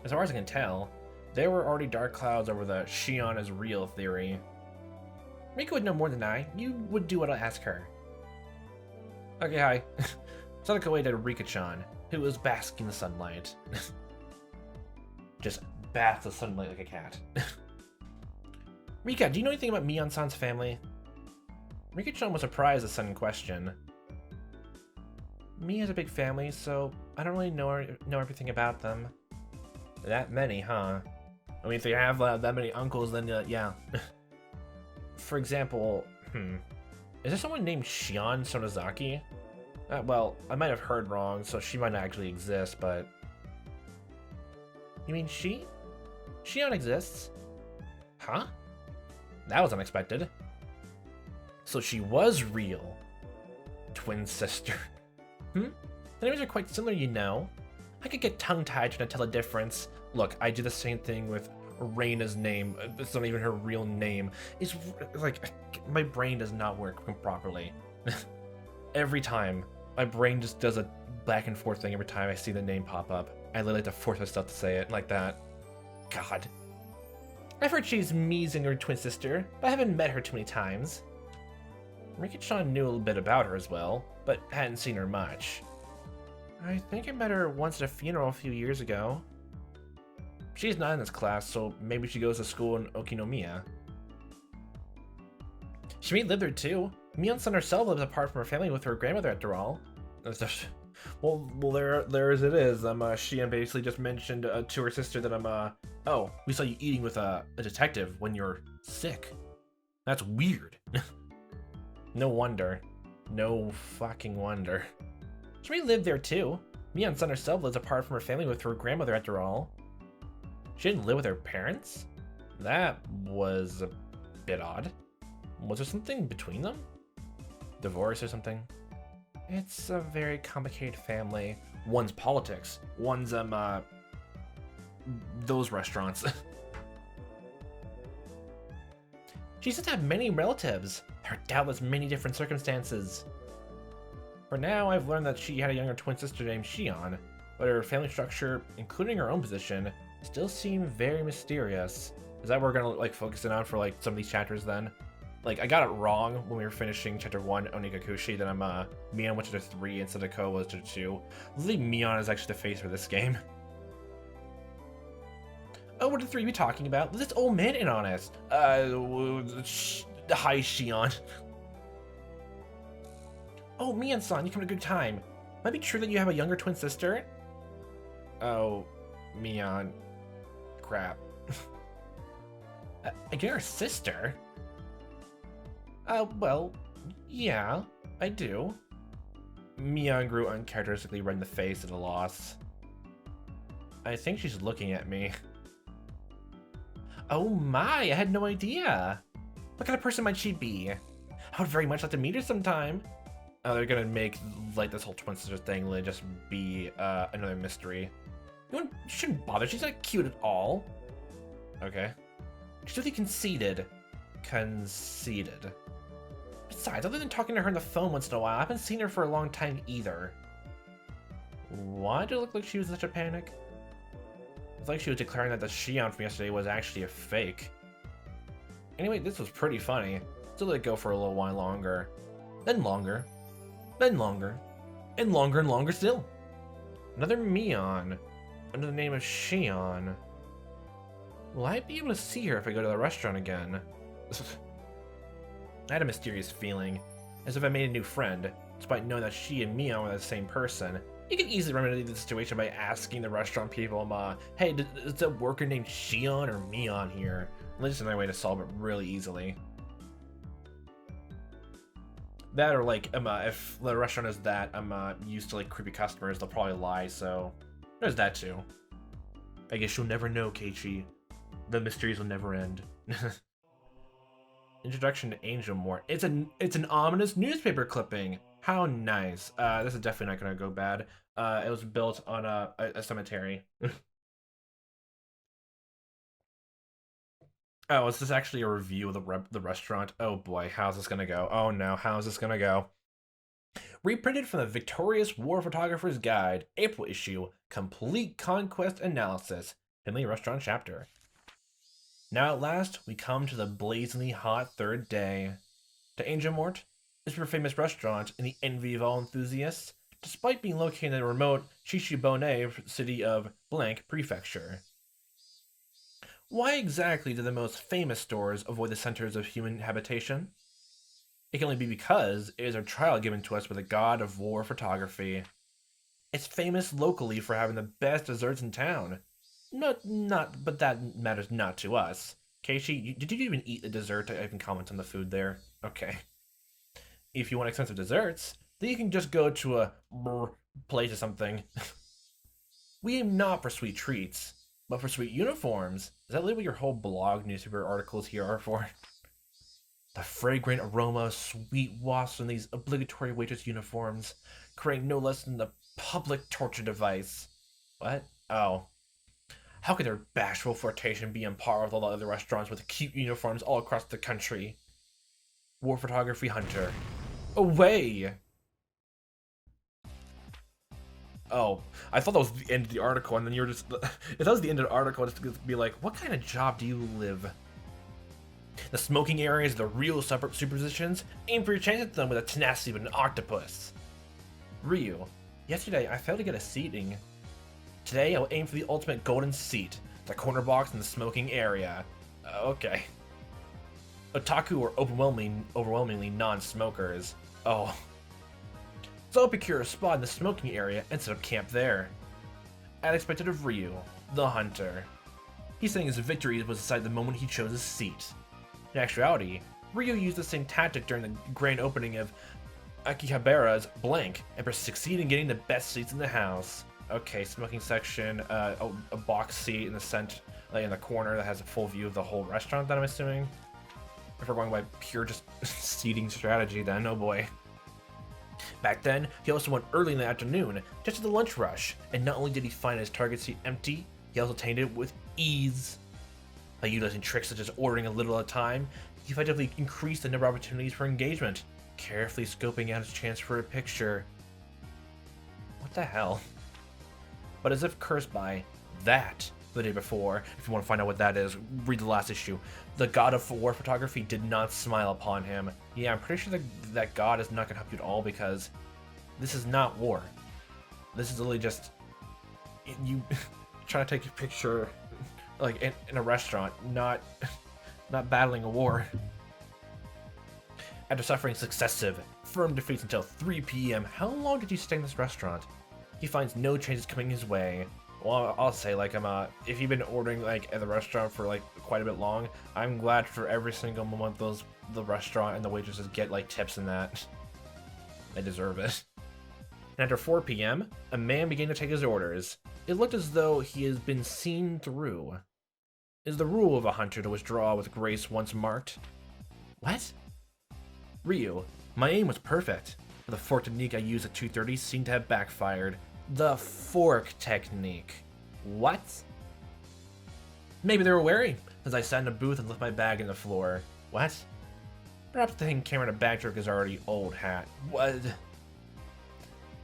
As far as I can tell, there were already dark clouds over the Shion is real theory. Rika would know more than I. You would do what I ask her. Okay, hi. Sadako waved at Rika-chan, who was basking in the sunlight. Just bath the sunlight like a cat. Rika, do you know anything about Mian-san's family? Rika-chan was surprised at the sudden question. Mi has a big family, so I don't really know everything about them. That many, huh? I mean, if they have that many uncles, then yeah. For example, is there someone named Shion Sonozaki? Well, I might have heard wrong, so she might not actually exist, but... You mean she? Shion exists? Huh? That was unexpected. So she was real. Twin sister. The names are quite similar, you know. I could get tongue-tied trying to tell a difference. Look, I do the same thing with Reina's name. It's not even her real name. It's like, my brain does not work properly. Every time, my brain just does a back and forth thing every time I see the name pop up. I literally have to force myself to say it like that. God. I've heard she's Mi's younger twin sister, but I haven't met her too many times. Rika-chan knew a little bit about her as well, but hadn't seen her much. I think I met her once at a funeral a few years ago. She's not in this class, so maybe she goes to school in Okinomiya. She may live there too. Mion-san herself lives apart from her family with her grandmother after all. Well, there as it is. Shion basically just mentioned to her sister that oh, we saw you eating with a detective when you're sick. That's weird. No wonder. No fucking wonder. She may live there too. Mion-san herself lives apart from her family with her grandmother after all. She didn't live with her parents? That was a bit odd. Was there something between them? Divorce or something? It's a very complicated family. One's politics. One's, those restaurants. She says to have many relatives. There are doubtless many different circumstances. For now, I've learned that she had a younger twin sister named Shion, but her family structure, including her own position, still seem very mysterious. Is that what we're gonna focus in on for some of these chapters then? I got it wrong when we were finishing chapter 1, Onikakushi, that Mion went to 3 and Sadako was to 2. Literally, Mion is actually the face for this game. Oh, what are the 3 we talking about? This old man in on it. Hi, Shion. Oh, Mion-san, you come at a good time. Might be true that you have a younger twin sister? Oh, Mion. Crap. A younger sister? Well, yeah, I do. Mion grew uncharacteristically red in the face at a loss. I think she's looking at me. Oh my, I had no idea. What kind of person might she be? I would very much like to meet her sometime. Oh, they're gonna make this whole twin sister thing just be another mystery. You shouldn't bother, she's not cute at all. Okay. She's really conceited. Conceited. Besides, other than talking to her on the phone once in a while, I haven't seen her for a long time either. Why did it look like she was in such a panic? It's like she was declaring that the Shion from yesterday was actually a fake. Anyway, this was pretty funny. So let it go for a little while longer. Then longer. Then longer. And longer and longer still. Another Mion. Under the name of Shion. Will I be able to see her if I go to the restaurant again? I had a mysterious feeling, as if I made a new friend, despite knowing that she and Mion were the same person. You can easily remedy the situation by asking the restaurant people, hey, is a worker named Shion or Mion here? That's just another way to solve it really easily. That or like, if the restaurant is that used to like creepy customers, they'll probably lie, so there's that too. I guess you'll never know, Keiichi. The mysteries will never end. Introduction to Angel Mort. It's an ominous newspaper clipping. How nice. This is definitely not gonna go bad. It was built on a cemetery. Oh, is this actually a review of the restaurant? Oh boy, how's this gonna go? Oh no, how's this gonna go? Reprinted from the Victorious War Photographer's Guide, April issue, Complete Conquest Analysis, Finley Restaurant Chapter. Now at last, we come to the blazingly hot third day. To Angel Mort, this super famous restaurant in the envy of all enthusiasts, despite being located in the remote Shishibone city of Blank Prefecture. Why exactly do the most famous stores avoid the centers of human habitation? It can only be because it is a trial given to us by the god of war photography. It's famous locally for having the best desserts in town. But that matters not to us. Keiichi, did you even eat the dessert? I can comment on the food there. Okay. If you want expensive desserts, then you can just go to a place or something. We aim not for sweet treats, but for sweet uniforms. Is that literally what your whole blog newspaper articles here are for? The fragrant aroma of sweet wasps in these obligatory waitress uniforms, creating no less than the public torture device. What? Oh. How could their bashful flirtation be on par with all the other restaurants with cute uniforms all across the country? War Photography Hunter. Away! Oh, I thought that was the end of the article, and then you were just... If that was the end of the article, I'd just be like, what kind of job do you live? The smoking areas are the real superpositions. Aim for your chance at them with a tenacity of an octopus. Ryu. Yesterday, I failed to get a seating. Today, I will aim for the ultimate golden seat, the corner box in the smoking area. Okay. Otaku are overwhelmingly non-smokers. Oh. So I'll procure a spot in the smoking area and set up camp there. As expected of Ryu, the hunter. He's saying his victory was decided the moment he chose his seat. In actuality, Ryu used the same tactic during the grand opening of Akihabara's Blank and succeeded in getting the best seats in the house. Okay, smoking section, a box seat in the corner that has a full view of the whole restaurant, that I'm assuming. If we're going by pure just seating strategy, then oh boy. Back then, he also went early in the afternoon, just at the lunch rush, and not only did he find his target seat empty, he also attained it with ease. By utilizing tricks such as ordering a little at a time, he effectively increased the number of opportunities for engagement, carefully scoping out his chance for a picture. What the hell? But as if cursed by that the day before, if you want to find out what that is, read the last issue. The god of war photography did not smile upon him. Yeah, I'm pretty sure that god is not going to help you at all, because this is not war. This is literally just you trying to take a picture like in a restaurant, not battling a war. After suffering successive, firm defeats until 3 p.m., how long did you stay in this restaurant? He finds no changes coming his way. Well, I'll say, like, if you've been ordering, like, at the restaurant for, like, quite a bit long, I'm glad for every single moment the restaurant and the waitresses get, like, tips in that. They deserve it. And after 4 p.m., a man began to take his orders. It looked as though he has been seen through. It is the rule of a hunter to withdraw with grace once marked. What? Ryu, my aim was perfect, but the fork technique I used at 2:30 seemed to have backfired. The fork technique. What? Maybe they were wary, as I sat in a booth and left my bag on the floor. What? Perhaps the thing camera in a bag trick is already old hat. What?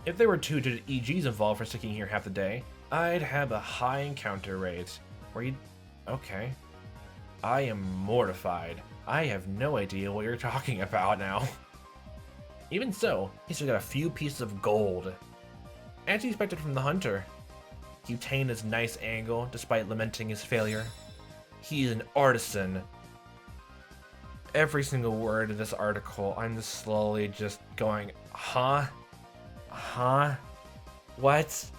If there were 2-digit EGs involved for sticking here half the day, I'd have a high encounter rate. Okay. I am mortified. I have no idea what you're talking about now. Even so, he still got a few pieces of gold. As he expected from the hunter, he obtained his nice angle despite lamenting his failure. He is an artisan. Every single word in this article, I'm just slowly just going, huh? Huh? What?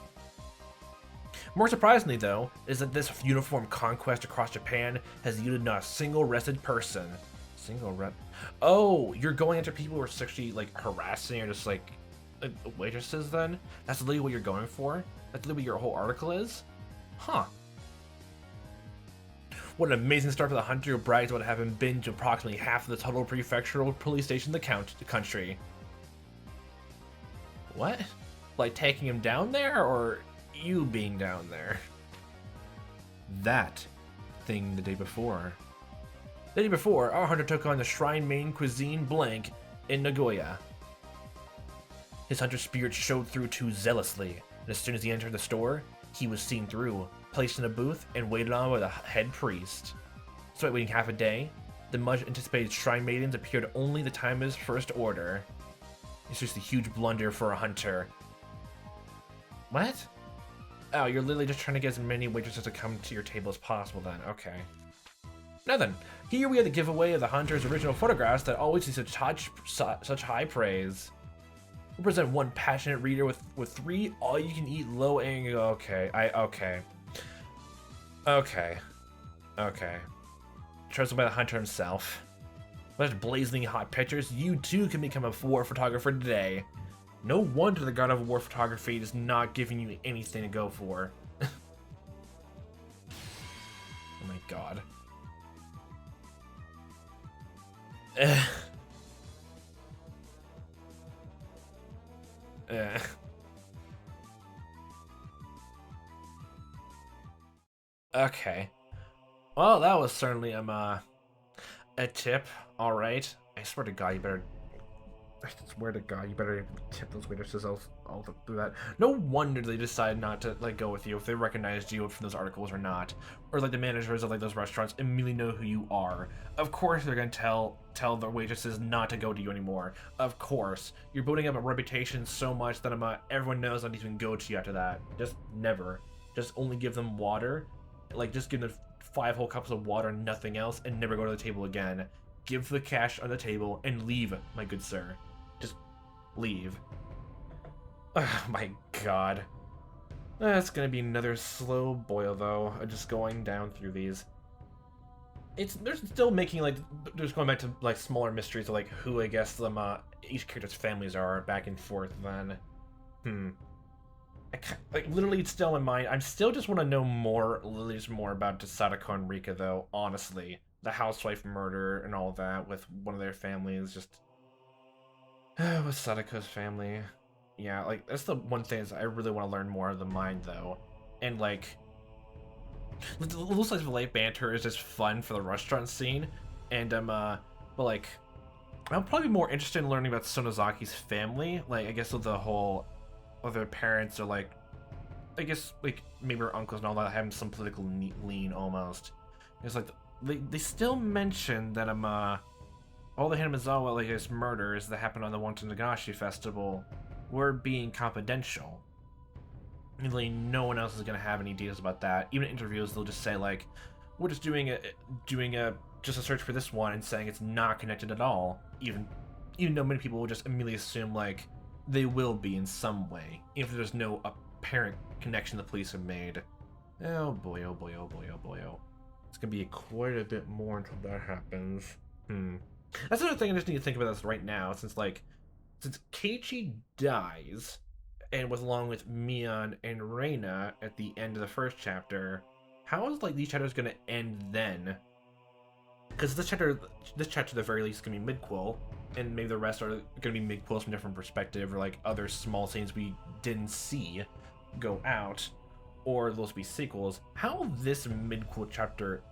More surprisingly, though, is that this uniform conquest across Japan has yielded not a single arrested person. Oh, you're going after people who are sexually, like, harassing or just, like waitresses, then? That's literally what you're going for? That's literally what your whole article is? Huh. What an amazing start for the hunter who brags about having been to approximately half of the total prefectural police station in the country. What? Like taking him down there, or you being down there? That thing the day before. The day before, our hunter took on the Shrine Main Cuisine blank in Nagoya. His hunter spirit showed through too zealously, and as soon as he entered the store, he was seen through, placed in a booth, and waited on by the head priest. Despite waiting half a day, the much anticipated Shrine Maidens appeared only the time of his first order. It's just a huge blunder for a hunter. What? Oh, you're literally just trying to get as many waitresses to come to your table as possible then, okay. Now then, here we have the giveaway of the hunter's original photographs that always see such high praise. We'll present one passionate reader with 3 all-you-can-eat low-angle. Okay. Chosen by the hunter himself. With such blazingly hot pictures, you too can become a war photographer today. No wonder the god of war photography is not giving you anything to go for. Oh my god. Okay. Well, that was certainly a tip. All right. I swear to God, you better tip those waitresses all through that. No wonder they decided not to like go with you if they recognized you from those articles or not, or like the managers of like those restaurants immediately know who you are. Of course, they're gonna tell the waitresses not to go to you anymore. Of course, you're building up a reputation so much that everyone knows not to even go to you after that. Just never. Just only give them water, like just give them 5 whole cups of water and nothing else, and never go to the table again. Give the cash on the table and leave, my good sir. Just leave. Oh my god. That's gonna be another slow boil though, just going down through these. They're still making like, just going back to like smaller mysteries of like who I guess them each character's families are back and forth then. Like literally it's still in mind. I still just want to know more about Sadako and Rika though, honestly. The housewife murder and all that with one of their families, just with Sadako's family. Yeah, like that's the one thing is I really want to learn more of the mind though. And like the little slice of life banter is just fun for the restaurant scene. And but like I'm probably more interested in learning about Sonozaki's family. Like I guess with the whole their parents are like, I guess like maybe her uncles and all that having some political lean almost. It's like they still mention that all the Hinamizawa like his murders that happened on the Wantanagashi festival were being confidential. Really, no one else is gonna have any details about that. Even in interviews, they'll just say like, we're just doing just a search for this one and saying it's not connected at all. Even though many people will just immediately assume like they will be in some way, even if there's no apparent connection the police have made. Oh boy, oh boy, oh boy, oh boy, oh. It's gonna be quite a bit more until that happens. That's another thing I just need to think about this right now, since Keiichi dies, and along with Mion and Reina at the end of the first chapter, how is like these chapters gonna end then? Because this chapter at the very least is gonna be midquel, and maybe the rest are gonna be midquels from different perspective, or like other small scenes we didn't see go out, or those be sequels. How will this midquel chapter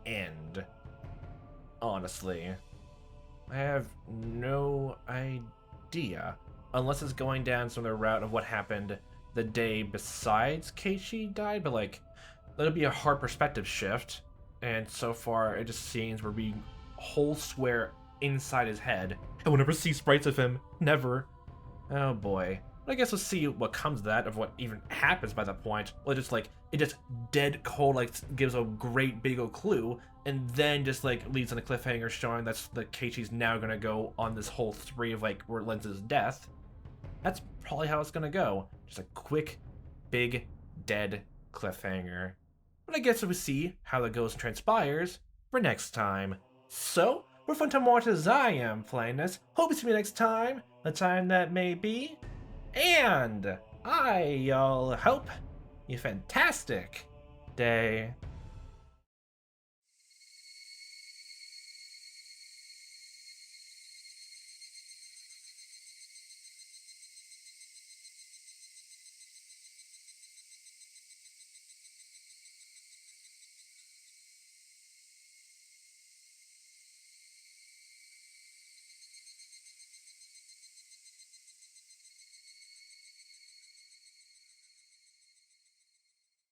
end? Honestly, I have no idea. Unless it's going down some other route of what happened the day besides Keiichi died, but like that'll be a hard perspective shift. And so far, it just seems we're being whole square inside his head. I will never see sprites of him. Never. Oh boy. But I guess we'll see what comes of that, of what even happens by that point. Will it just like it just dead cold, like gives a great big old clue, and then just like leaves on a cliffhanger showing that's the Keiichi's now gonna go on this whole spree of like relentless death. That's probably how it's gonna go. Just a quick, big, dead cliffhanger. But I guess we'll see how that goes and transpires for next time. So, for fun time watch as I am playing this, hope to see you next time, the time that may be, and I'll hope you fantastic day.